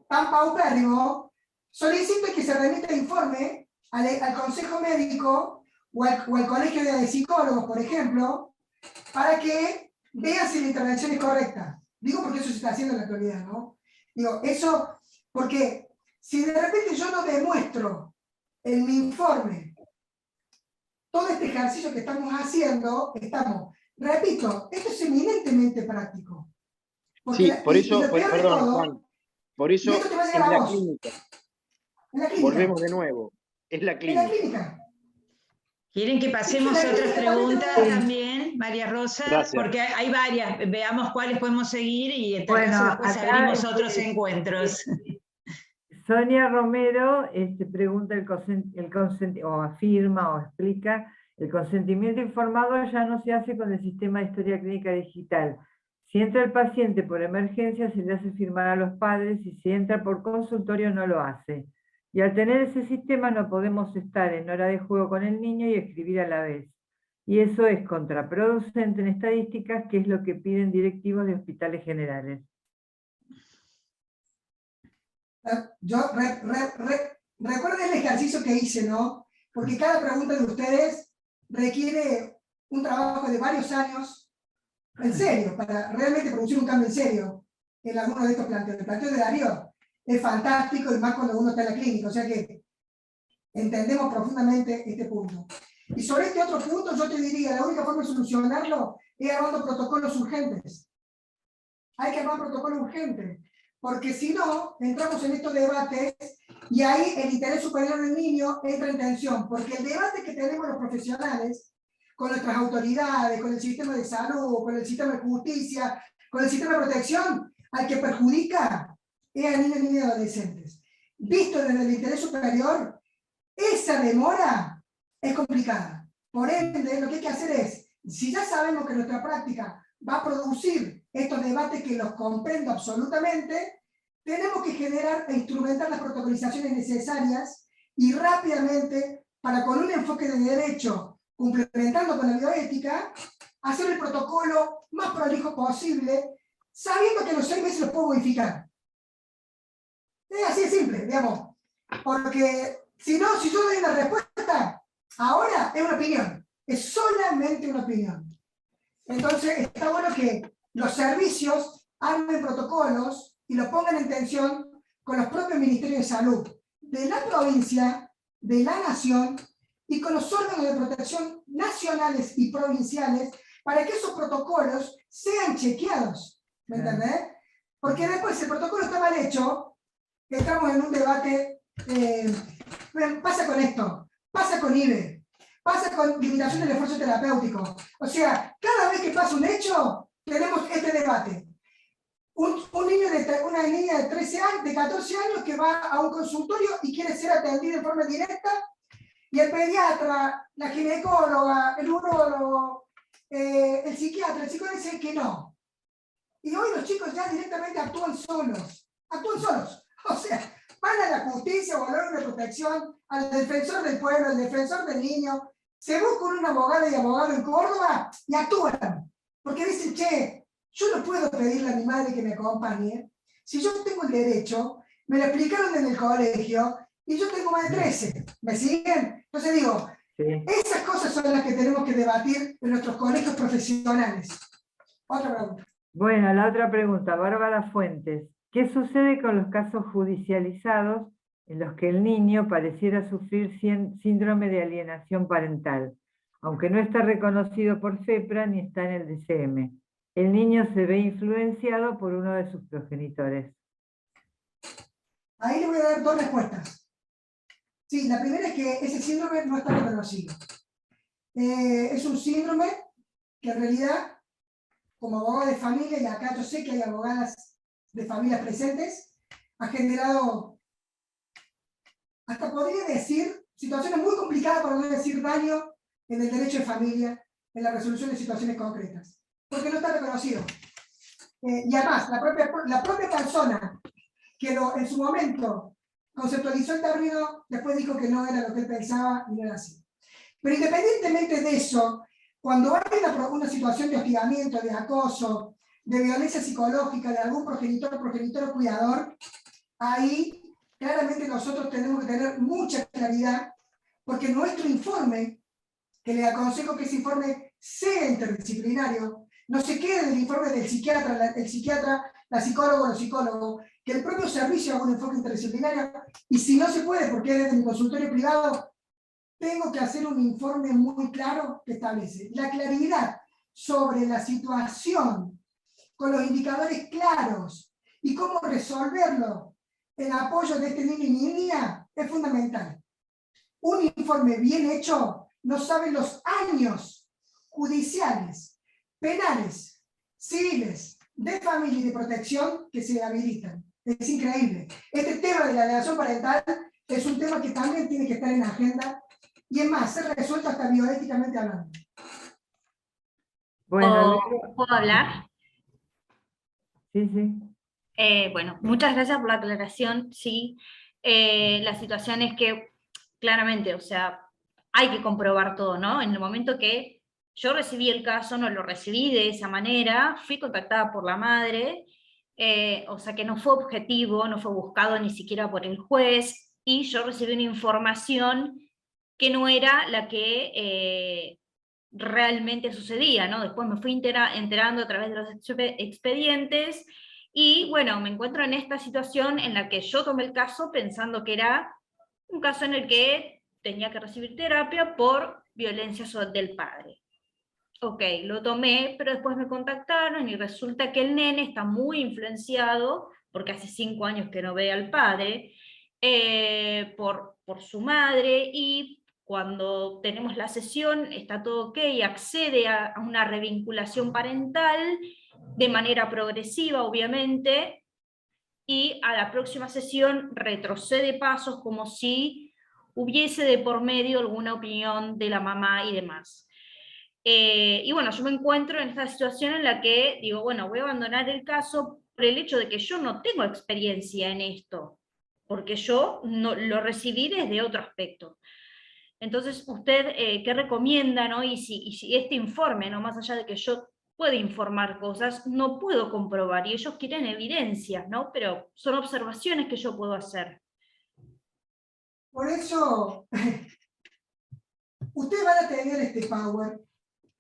tan paupérrimo, solicite que se remita el informe al Consejo Médico o al Colegio de Psicólogos, por ejemplo, para que vean si la intervención es correcta. Digo porque eso se está haciendo en la actualidad, ¿no? Digo, eso, porque si de repente yo no demuestro en mi informe todo este ejercicio que estamos haciendo, repito, esto es eminentemente práctico. Porque Sí, por eso, lo peor de perdón, todo, Juan, por eso y esto te va a es llegar a la vos, clínica. en la clínica. Volvemos de nuevo, es la En la clínica. clínica. ¿Quieren que pasemos Es que a la otras clínica también preguntas te va a- también, María Rosa? Gracias. Porque hay varias, veamos cuáles podemos seguir y en tal Bueno, caso después acá, abrimos otros encuentros. Sonia Romero pregunta o afirma o explica, el consentimiento informado ya no se hace con el sistema de historia clínica digital. Si entra el paciente por emergencia, se le hace firmar a los padres, y si entra por consultorio, no lo hace. Y al tener ese sistema no podemos estar en hora de juego con el niño y escribir a la vez. Y eso es contraproducente en estadísticas, que es lo que piden directivos de hospitales generales. Recuerden el ejercicio que hice, ¿no? Porque cada pregunta de ustedes requiere un trabajo de varios años, en serio, para realmente producir un cambio en serio en alguno de estos planteos. El planteo de Darío es fantástico, y más cuando uno está en la clínica, o sea que entendemos profundamente este punto. Y sobre este otro punto yo te diría, la única forma de solucionarlo es armando protocolos urgentes. Hay que armar protocolos urgentes, porque si no, entramos en estos debates y ahí el interés superior del niño entra en tensión, porque el debate que tenemos los profesionales con nuestras autoridades, con el sistema de salud, con el sistema de justicia, con el sistema de protección, al que perjudica es a niños, niñas y adolescentes. Visto desde el interés superior, esa demora es complicada. Por ende, lo que hay que hacer es, si ya sabemos que nuestra práctica va a producir estos debates que los comprendo absolutamente, tenemos que generar e instrumentar las protocolizaciones necesarias y rápidamente, para con un enfoque de derecho, complementando con la bioética, hacer el protocolo más prolijo posible, sabiendo que en los 6 meses los puedo modificar. Es así de simple, digamos. Porque si no, si yo doy una respuesta, ahora es una opinión. Es solamente una opinión. Entonces, está bueno que los servicios armen protocolos y los pongan en tensión con los propios ministerios de salud de la provincia, de la nación y con los órganos de protección nacionales y provinciales para que esos protocolos sean chequeados. ¿Me entendés? Porque después, si el protocolo está mal hecho, entramos en un debate. Pasa con esto, pasa con IBE, pasa con limitación del esfuerzo terapéutico. O sea, cada vez que pasa un hecho, tenemos este debate. Una niña de 13 años, de 14 años que va a un consultorio y quiere ser atendida de forma directa, y el pediatra, la ginecóloga, el urólogo, el psiquiatra, el psicólogo dice que no. Y hoy los chicos ya directamente actúan solos. Actúan solos. O sea, van a la justicia o al órgano de protección, al defensor del pueblo, al defensor del niño, se buscan una abogada y abogado en Córdoba y actúan. Porque dicen, che, yo no puedo pedirle a mi madre que me acompañe. Si yo tengo el derecho, me lo explicaron en el colegio y yo tengo más de 13. ¿Me siguen? Entonces digo, Sí. esas cosas son las que tenemos que debatir en nuestros colegios profesionales. Otra pregunta. Bueno, la otra pregunta, Bárbara Fuentes. ¿Qué sucede con los casos judicializados en los que el niño pareciera sufrir síndrome de alienación parental, aunque no está reconocido por FEPRA ni está en el DCM? El niño se ve influenciado por uno de sus progenitores. Ahí le voy a dar dos respuestas. Sí, la primera es que ese síndrome no está reconocido. Es un síndrome que en realidad, como abogado de familia, y acá yo sé que hay abogadas de familias presentes, ha generado, hasta podría decir, situaciones muy complicadas, para no decir daño, en el derecho de familia, en la resolución de situaciones concretas, porque no está reconocido. Y además, la propia persona que en su momento conceptualizó el término, después dijo que no era lo que él pensaba y no era así. Pero independientemente de eso, cuando hay una situación de hostigamiento, de acoso, de violencia psicológica de algún progenitor o cuidador, ahí claramente nosotros tenemos que tener mucha claridad, porque nuestro informe, que le aconsejo que ese informe sea interdisciplinario, no se quede en el informe del psiquiatra, la psicóloga o el psicólogo, que el propio servicio haga un enfoque interdisciplinario, y si no se puede, porque es desde mi consultorio privado, tengo que hacer un informe muy claro que establece la claridad sobre la situación, con los indicadores claros, y cómo resolverlo en apoyo de este niño y niña, es fundamental. Un informe bien hecho no sabe los años judiciales, penales, civiles, de familia y de protección que se habilitan. Es increíble. Este tema de la alienación parental es un tema que también tiene que estar en la agenda, y es más, ser resuelto hasta bioéticamente hablando. Bueno, ¿Puedo hablar? sí, sí. Bueno, muchas gracias por la aclaración. Sí, la situación es que claramente, o sea, hay que comprobar todo, ¿no? En el momento que yo recibí el caso, no lo recibí de esa manera, fui contactada por la madre, o sea que no fue objetivo, no fue buscado ni siquiera por el juez, y yo recibí una información que no era la que realmente sucedía, ¿no? Después me fui enterando a través de los expedientes, y bueno, me encuentro en esta situación en la que yo tomé el caso pensando que era un caso en el que tenía que recibir terapia por violencia del padre. Ok, lo tomé, pero después me contactaron y resulta que el nene está muy influenciado, porque hace 5 años que no ve al padre, por su madre, y cuando tenemos la sesión está todo ok, accede a una revinculación parental de manera progresiva, obviamente, y a la próxima sesión retrocede pasos como si hubiese de por medio alguna opinión de la mamá y demás. Y bueno, yo me encuentro en esta situación en la que digo, bueno, voy a abandonar el caso por el hecho de que yo no tengo experiencia en esto, porque yo no, lo recibí desde otro aspecto. Entonces, usted, ¿qué recomienda, no? Y si este informe, no, más allá de que yo puedo informar cosas, no puedo comprobar, y ellos quieren evidencias, ¿no? Pero son observaciones que yo puedo hacer. Por eso, ustedes van a tener este power,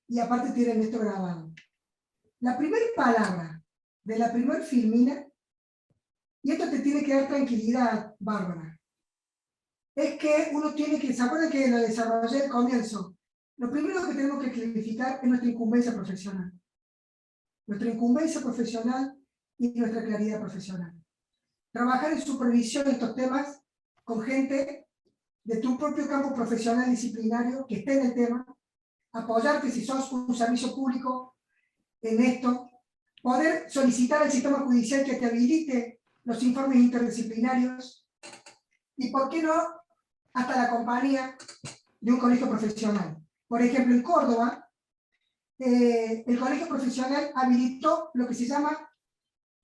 y aparte tienen esto grabado. La primera palabra de la primera filmina, y esto te tiene que dar tranquilidad, Bárbara, es que uno tiene que, ¿se acuerdan que lo desarrollé al comienzo? Lo primero que tenemos que clarificar es nuestra incumbencia profesional. Nuestra incumbencia profesional y nuestra claridad profesional. Trabajar en supervisión de estos temas con gente de tu propio campo profesional disciplinario que esté en el tema, apoyarte si sos un servicio público en esto, poder solicitar al sistema judicial que te habilite los informes interdisciplinarios, y por qué no, hasta la compañía de un colegio profesional. Por ejemplo, en Córdoba, el colegio profesional habilitó lo que se llama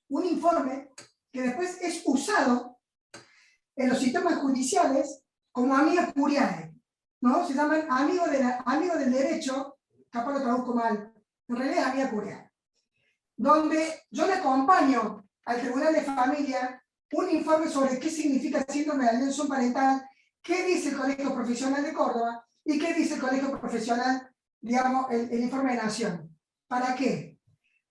un informe que después es usado en los sistemas judiciales como amiga curiae, ¿no? Se llaman amigo del derecho, capaz lo traduzco mal, en realidad es amiga curiae, donde yo le acompaño al Tribunal de Familia un informe sobre qué significa síndrome de alienación parental, qué dice el Colegio Profesional de Córdoba y qué dice el Colegio Profesional, digamos, el informe de Nación. ¿Para qué?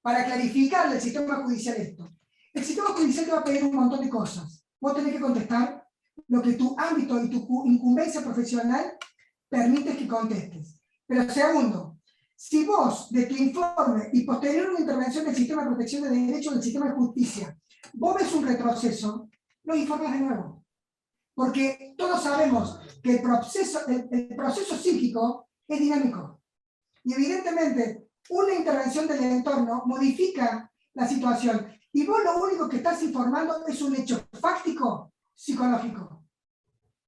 Para clarificarle al sistema judicial esto. El sistema judicial te va a pedir un montón de cosas. Vos tenés que contestar lo que tu ámbito y tu incumbencia profesional permite que contestes. Pero segundo, si vos, de tu informe y posterior a una intervención del sistema de protección de derechos del sistema de justicia, vos ves un retroceso, lo informas de nuevo. Porque todos sabemos que el proceso psíquico es dinámico. Y evidentemente, una intervención del entorno modifica la situación. Y vos lo único que estás informando es un hecho fáctico psicológico.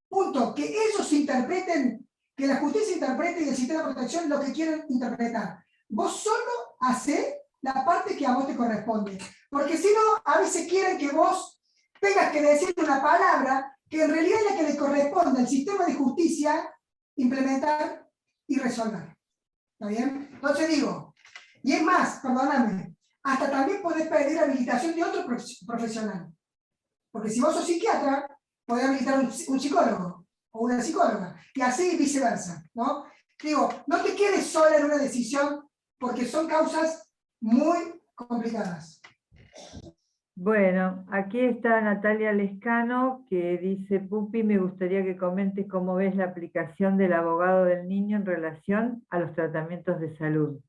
Punto. Que ellos interpreten, que la justicia interprete y el sistema de protección lo que quieren interpretar. Vos solo hacés la parte que a vos te corresponde. Porque si no, a veces quieren que vos tengas que decir una palabra que en realidad es la que le corresponde al sistema de justicia implementar y resolver. ¿Está bien? Entonces digo, y es más, perdóname, hasta también podés pedir habilitación de otro profesional. Porque si vos sos psiquiatra, podés habilitar un psicólogo o una psicóloga, y así viceversa, ¿no? Digo, no te quedes sola en una decisión, porque son causas muy complicadas. Bueno, aquí está Natalia Lescano, que dice: Pupi, me gustaría que comentes cómo ves la aplicación del abogado del niño en relación a los tratamientos de salud.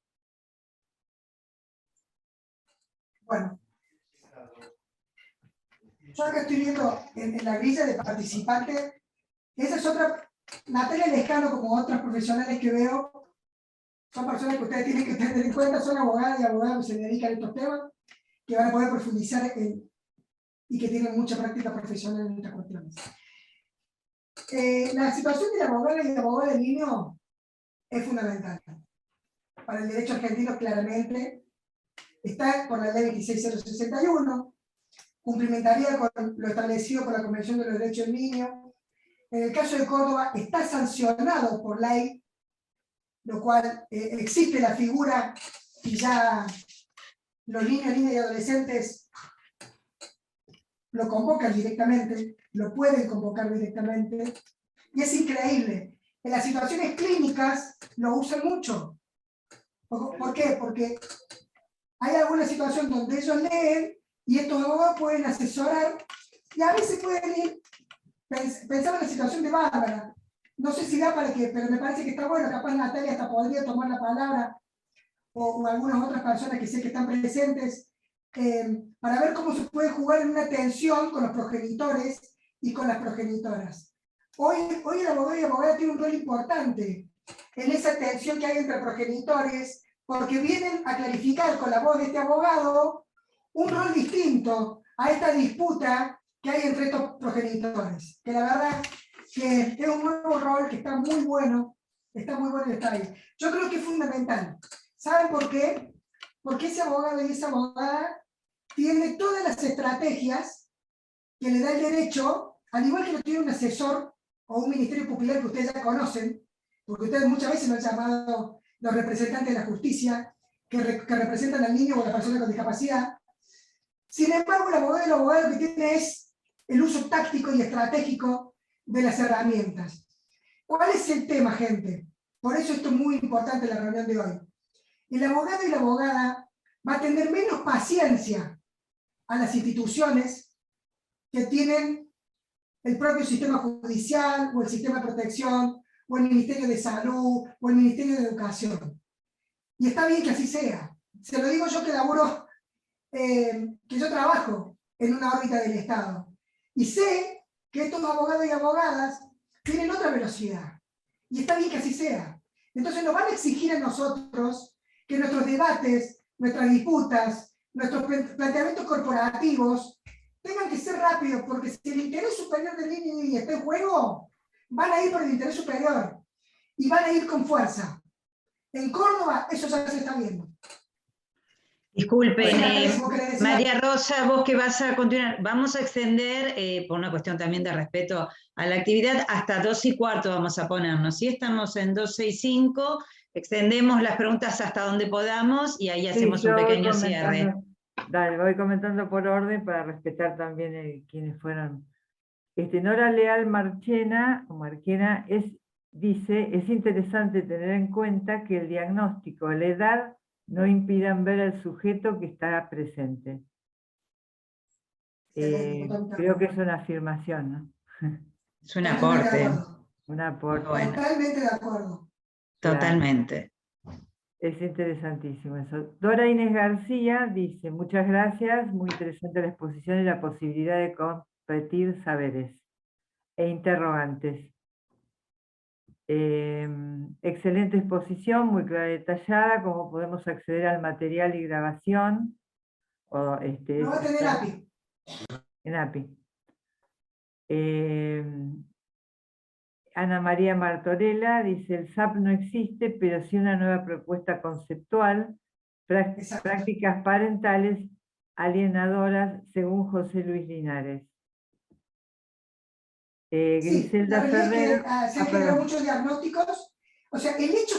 Bueno, yo acá estoy viendo en la grilla de participantes, esa es otra, Natalia Lescano, como otras profesionales que veo, son personas que ustedes tienen que tener en cuenta, son abogadas y abogados que se dedican a estos temas, que van a poder profundizar y que tienen mucha práctica profesional en estas cuestiones. La situación de la abogada y el abogado del niño es fundamental. Para el derecho argentino, claramente, está por la ley 26061, cumplimentaría con lo establecido por la Convención de los Derechos del Niño. En el caso de Córdoba, está sancionado por ley, lo cual existe la figura y ya los niños, niñas y adolescentes lo convocan directamente, lo pueden convocar directamente, y es increíble. En las situaciones clínicas lo usan mucho. ¿Por qué? Porque hay alguna situación donde ellos leen y estos abogados pueden asesorar y a veces pueden ir, pensaba en la situación de Bárbara, no sé si da para que, pero me parece que está bueno, capaz Natalia hasta podría tomar la palabra, o algunas otras personas que sé que están presentes, para ver cómo se puede jugar en una tensión con los progenitores y con las progenitoras. Hoy el abogado y la abogada tienen un rol importante en esa tensión que hay entre progenitores, porque vienen a clarificar con la voz de este abogado un rol distinto a esta disputa que hay entre estos progenitores. Que la verdad que es un nuevo rol que está muy bueno y está ahí. Yo creo que es fundamental. ¿Saben por qué? Porque ese abogado y esa abogada tiene todas las estrategias que le da el derecho, al igual que lo tiene un asesor o un ministerio pupilar que ustedes ya conocen, porque ustedes muchas veces lo han llamado los representantes de la justicia, que representan al niño o a la persona con discapacidad. Sin embargo, el abogado y el abogado lo que tiene es el uso táctico y estratégico de las herramientas. ¿Cuál es el tema, gente? Por eso esto es muy importante en la reunión de hoy. El abogado y la abogada va a tener menos paciencia a las instituciones que tienen el propio sistema judicial, o el sistema de protección, o el Ministerio de Salud, o el Ministerio de Educación. Y está bien que así sea. Se lo digo yo que laburo, que yo trabajo en una órbita del Estado. Y sé que estos abogados y abogadas tienen otra velocidad. Y está bien que así sea. Entonces nos van a exigir a nosotros que nuestros debates, nuestras disputas, nuestros planteamientos corporativos tengan que ser rápidos, porque si el interés superior del niño está en juego, van a ir por el interés superior y van a ir con fuerza. En Córdoba eso ya se está viendo. Disculpen, Vos querés decir María Rosa, vos que vas a continuar, vamos a extender, por una cuestión también de respeto a la actividad, hasta 2:15 vamos a ponernos. Si estamos en 12:05, extendemos las preguntas hasta donde podamos y ahí Sí, hacemos yo un voy pequeño cierre. comentando. Dale, voy comentando por orden para respetar también quienes fueron. Nora Leal Marchena, o Marquena, dice, es interesante tener en cuenta que el diagnóstico, la edad, no impidan ver al sujeto que está presente. Creo que es una afirmación, ¿no? Es un aporte. Un aporte. Bueno. Totalmente de acuerdo. Totalmente. Es interesantísimo eso. Dora Inés García dice, muchas gracias, muy interesante la exposición y la posibilidad de compartir saberes e interrogantes. Excelente exposición, muy clara y detallada, cómo podemos acceder al material y grabación. Lo va a tener API. En API. Ana María Martorella dice, el SAP no existe, pero sí una nueva propuesta conceptual, prácticas parentales alienadoras, según José Luis Linares. Griselda la realidad Ferrer. es que se han generado muchos diagnósticos. O sea, el hecho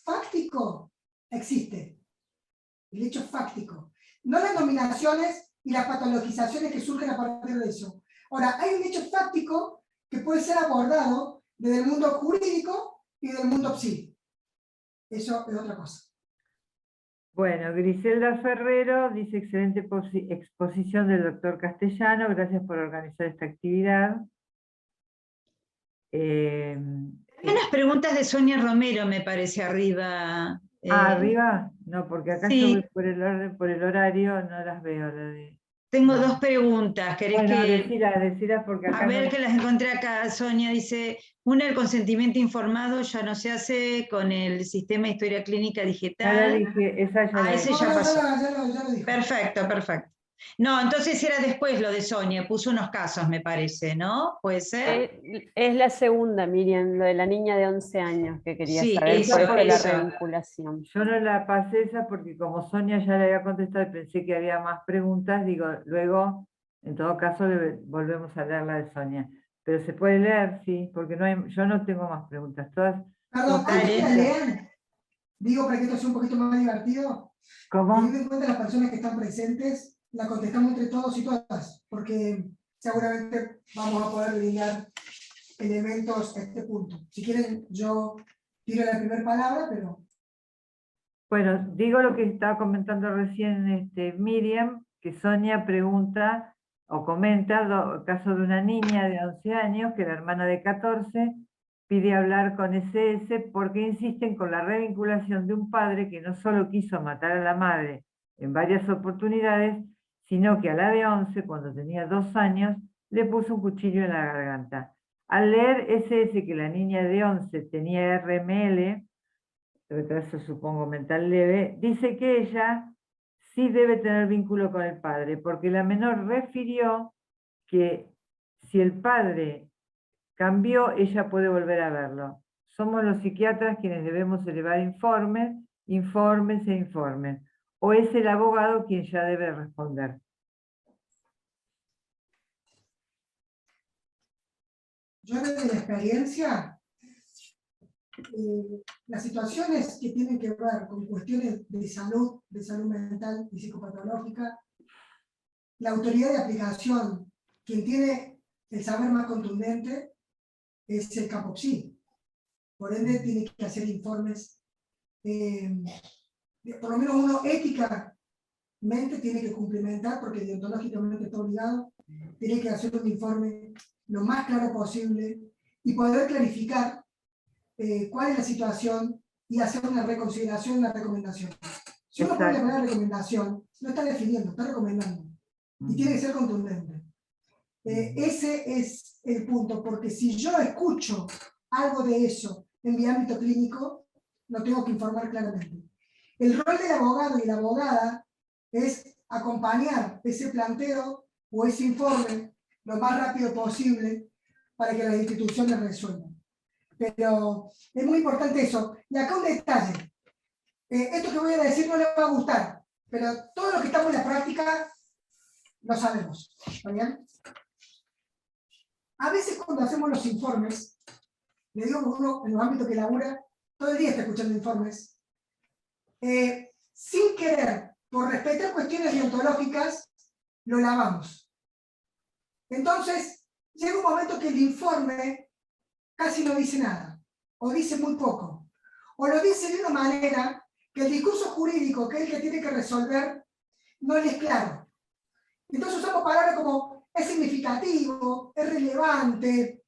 fáctico existe. El hecho fáctico. No las nominaciones y las patologizaciones que surgen a partir de eso. Ahora, hay un hecho fáctico que puede ser abordado desde el mundo jurídico y del mundo psi. Eso es otra cosa. Bueno, Griselda Ferrero dice, excelente exposición del doctor Castellano, gracias por organizar esta actividad. Hay unas preguntas de Sonia Romero, me parece, arriba. ¿Arriba? No, porque acá sí. yo voy por el orden, por el horario, no las veo. Tengo dos preguntas. ¿Querés bueno, que...? decilas porque acá a ver, no... que las encontré acá. Sonia dice, una, el consentimiento informado ya no se hace con el sistema de historia clínica digital. Ya la dije, esa ya la ese dije. ya pasó. Ya lo dije. Perfecto, perfecto. No, entonces era después lo de Sonia, puso unos casos, me parece, ¿no? ¿Puede ser? Es la segunda, Miriam, lo de la niña de 11 años que quería Sí, saber, eso, por eso la eso. revinculación. Yo no la pasé esa porque como Sonia ya le había contestado y pensé que había más preguntas, digo, luego, en todo caso, volvemos a leer la de Sonia. Pero se puede leer, sí, porque no hay, yo no tengo más preguntas. Todas. Perdón, antes que la lean, digo para que esto sea un poquito más divertido, teniendo en cuenta las personas que están presentes, la contestamos entre todos y todas, porque seguramente vamos a poder ligar elementos a este punto. Si quieren, yo tiro la primera palabra, pero... Bueno, digo lo que estaba comentando recién Miriam, que Sonia pregunta o comenta el caso de una niña de 11 años, que la hermana de 14 pide hablar con SS porque insisten con la revinculación de un padre que no solo quiso matar a la madre en varias oportunidades, sino que a la de 11, cuando tenía 2 años, le puso un cuchillo en la garganta. Al leer SS que la niña de 11 tenía RML, retraso supongo mental leve, dice que ella sí debe tener vínculo con el padre, porque la menor refirió que si el padre cambió, ella puede volver a verlo. Somos los psiquiatras quienes debemos elevar informes, o es el abogado quien ya debe responder. Yo desde la experiencia, las situaciones que tienen que ver con cuestiones de salud mental y psicopatológica, la autoridad de aplicación, quien tiene el saber más contundente, es el CAPOPSI. Por ende, tiene que hacer informes, por lo menos uno éticamente tiene que cumplimentar, porque deontológicamente está obligado, tiene que hacer un informe lo más claro posible y poder clarificar cuál es la situación y hacer una reconsideración, una recomendación. Si uno pone una recomendación, no está definiendo, está recomendando. Y tiene que ser contundente. Ese es el punto, porque si yo escucho algo de eso en mi ámbito clínico, lo tengo que informar claramente. El rol del abogado y la abogada es acompañar ese planteo o ese informe lo más rápido posible para que las instituciones resuelvan. pero es muy importante eso. Y acá un detalle. Esto que voy a decir no les va a gustar, pero todo lo que estamos en la práctica lo sabemos. ¿Está bien? A veces cuando hacemos los informes, le digo a uno en los ámbitos que labura, todo el día está escuchando informes, sin querer, por respetar cuestiones deontológicas, lo lavamos. Entonces, llega un momento que el informe casi no dice nada, o dice muy poco, o lo dice de una manera que el discurso jurídico, que es el que tiene que resolver, no le es claro. Entonces usamos palabras como es significativo, es relevante.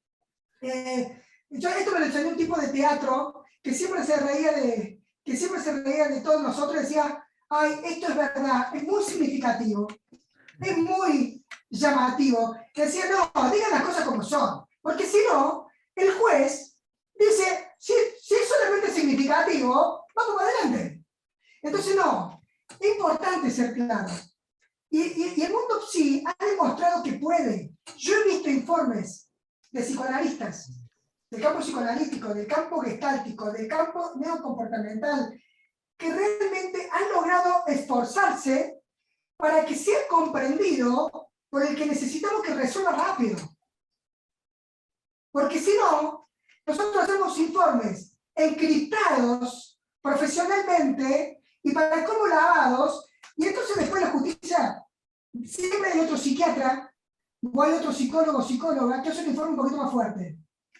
Esto me lo enseñó un tipo de teatro que siempre se reía de todos nosotros, decía, ay, esto es verdad, es muy significativo, es muy llamativo. Decía, no, digan las cosas como son, porque si no, el juez dice, si es solamente significativo, vamos para adelante. Entonces no, es importante ser claro. Y el mundo sí ha demostrado que puede. Yo he visto informes de psicoanalistas, del campo psicoanalítico, del campo gestáltico, del campo neocomportamental, que realmente han logrado esforzarse para que sea comprendido por el que necesitamos que resuelva rápido. Porque si no, nosotros hacemos informes encriptados profesionalmente y para cómo lavados, y entonces después la justicia, siempre hay otro psiquiatra o hay otro psicólogo o psicóloga que hace un informe un poquito más fuerte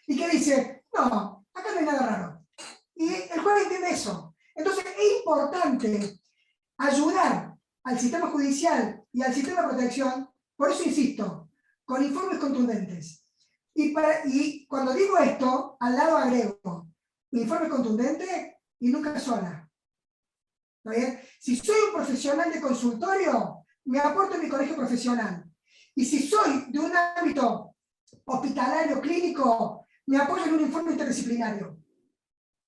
y que dice, no, acá no hay nada raro. Y el juez entiende eso. Entonces es importante ayudar al sistema judicial y al sistema de protección, por eso insisto, con informes contundentes. Y cuando digo esto, al lado agrego, informe contundente y nunca sola. ¿Está bien? Si soy un profesional de consultorio, me aporto en mi colegio profesional. Y si soy de un ámbito hospitalario, clínico, me apoyo en un informe interdisciplinario.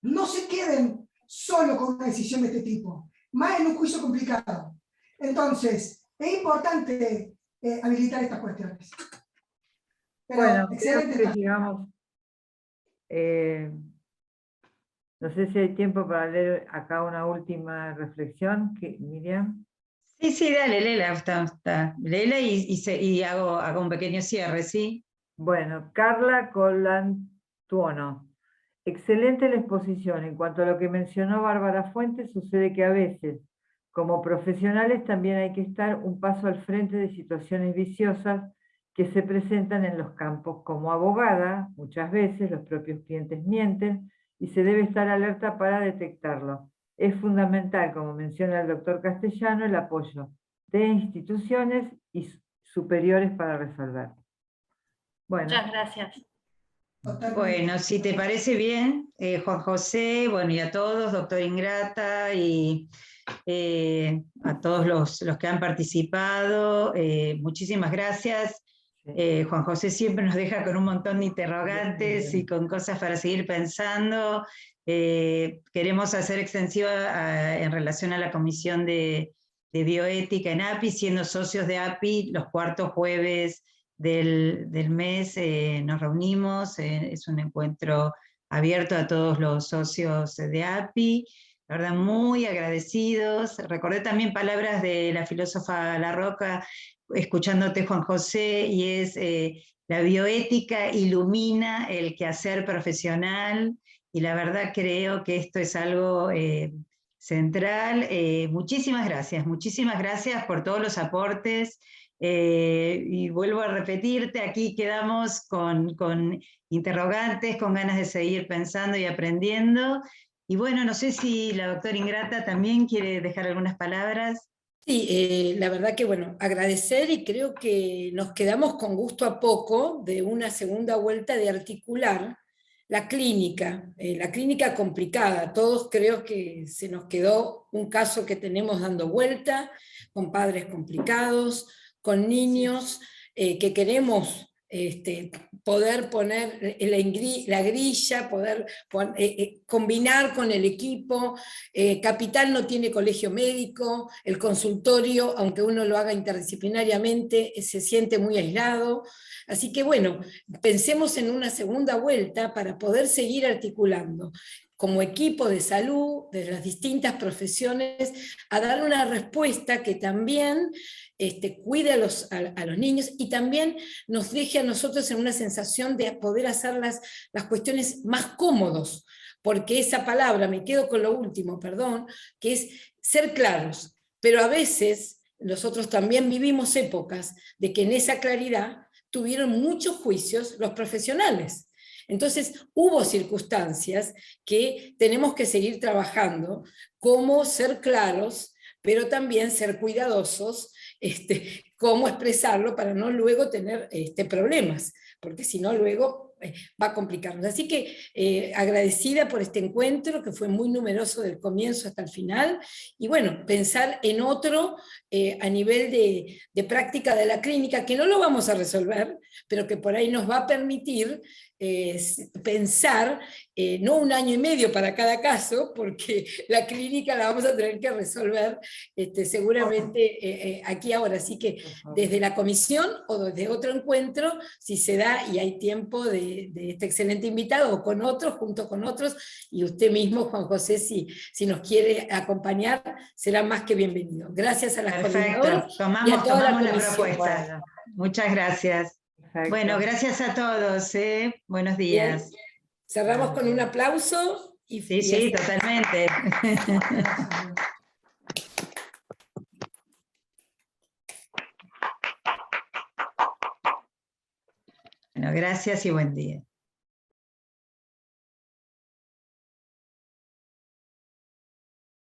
No se queden solo con una decisión de este tipo, más en un juicio complicado. Entonces, es importante habilitar estas cuestiones. Pero, bueno, excelente. creo que llegamos. No sé si hay tiempo para leer acá una última reflexión, Miriam. Sí, dale, léela, léela y hago un pequeño cierre, ¿sí? Bueno, Carla Colantuono. Excelente la exposición. En cuanto a lo que mencionó Bárbara Fuentes, sucede que a veces, como profesionales, también hay que estar un paso al frente de situaciones viciosas que se presentan en los campos. Como abogada, muchas veces los propios clientes mienten y se debe estar alerta para detectarlo. Es fundamental, como menciona el doctor Castellano, el apoyo de instituciones y superiores para resolver. Bueno. Muchas gracias. Bueno, si te parece bien, Juan José, bueno, y a todos, doctor Ingrata, y a todos los que han participado, muchísimas gracias. Juan José siempre nos deja con un montón de interrogantes y con cosas para seguir pensando. Queremos hacer extensiva en relación a la Comisión de Bioética en API, siendo socios de API los cuartos jueves del mes nos reunimos, es un encuentro abierto a todos los socios de API, la verdad muy agradecidos. Recordé también palabras de la filósofa Larroca, escuchándote Juan José, y es la bioética ilumina el quehacer profesional, y la verdad creo que esto es algo central. Muchísimas gracias por todos los aportes. Y vuelvo a repetirte, aquí quedamos con interrogantes, con ganas de seguir pensando y aprendiendo. Y bueno, no sé si la doctora Ingrata también quiere dejar algunas palabras. Sí, la verdad que bueno, agradecer, y creo que nos quedamos con gusto a poco de una segunda vuelta de articular la clínica complicada. Todos creo que se nos quedó un caso que tenemos dando vuelta, con padres complicados, con niños que queremos poder poner la grilla, poder combinar con el equipo. Capital no tiene colegio médico, el consultorio, aunque uno lo haga interdisciplinariamente, se siente muy aislado. Así que bueno, pensemos en una segunda vuelta para poder seguir articulando como equipo de salud, de las distintas profesiones, a dar una respuesta que también cuide a los niños y también nos deje a nosotros en una sensación de poder hacer las cuestiones más cómodos, porque esa palabra, me quedo con lo último, perdón, que es ser claros, pero a veces nosotros también vivimos épocas de que en esa claridad tuvieron muchos juicios los profesionales. Entonces, hubo circunstancias que tenemos que seguir trabajando, como ser claros, pero también ser cuidadosos, cómo expresarlo para no luego tener problemas, porque si no luego va a complicarnos. Así que agradecida por este encuentro, que fue muy numeroso del comienzo hasta el final, y bueno, pensar en otro a nivel de práctica de la clínica, que no lo vamos a resolver, pero que por ahí nos va a permitir pensar, no 1 año y medio para cada caso, porque la clínica la vamos a tener que resolver seguramente aquí ahora. Así que desde la comisión o desde otro encuentro, si se da y hay tiempo de este excelente invitado, o con otros, junto con otros, y usted mismo, Juan José, si nos quiere acompañar, será más que bienvenido. Gracias a las coordinadoras y a toda tomamos la la comisión. propuesta. Bueno. Muchas gracias. Perfecto. Bueno, gracias a todos. Buenos días. Bien. Cerramos con un aplauso. Sí, totalmente. Bueno, gracias y buen día.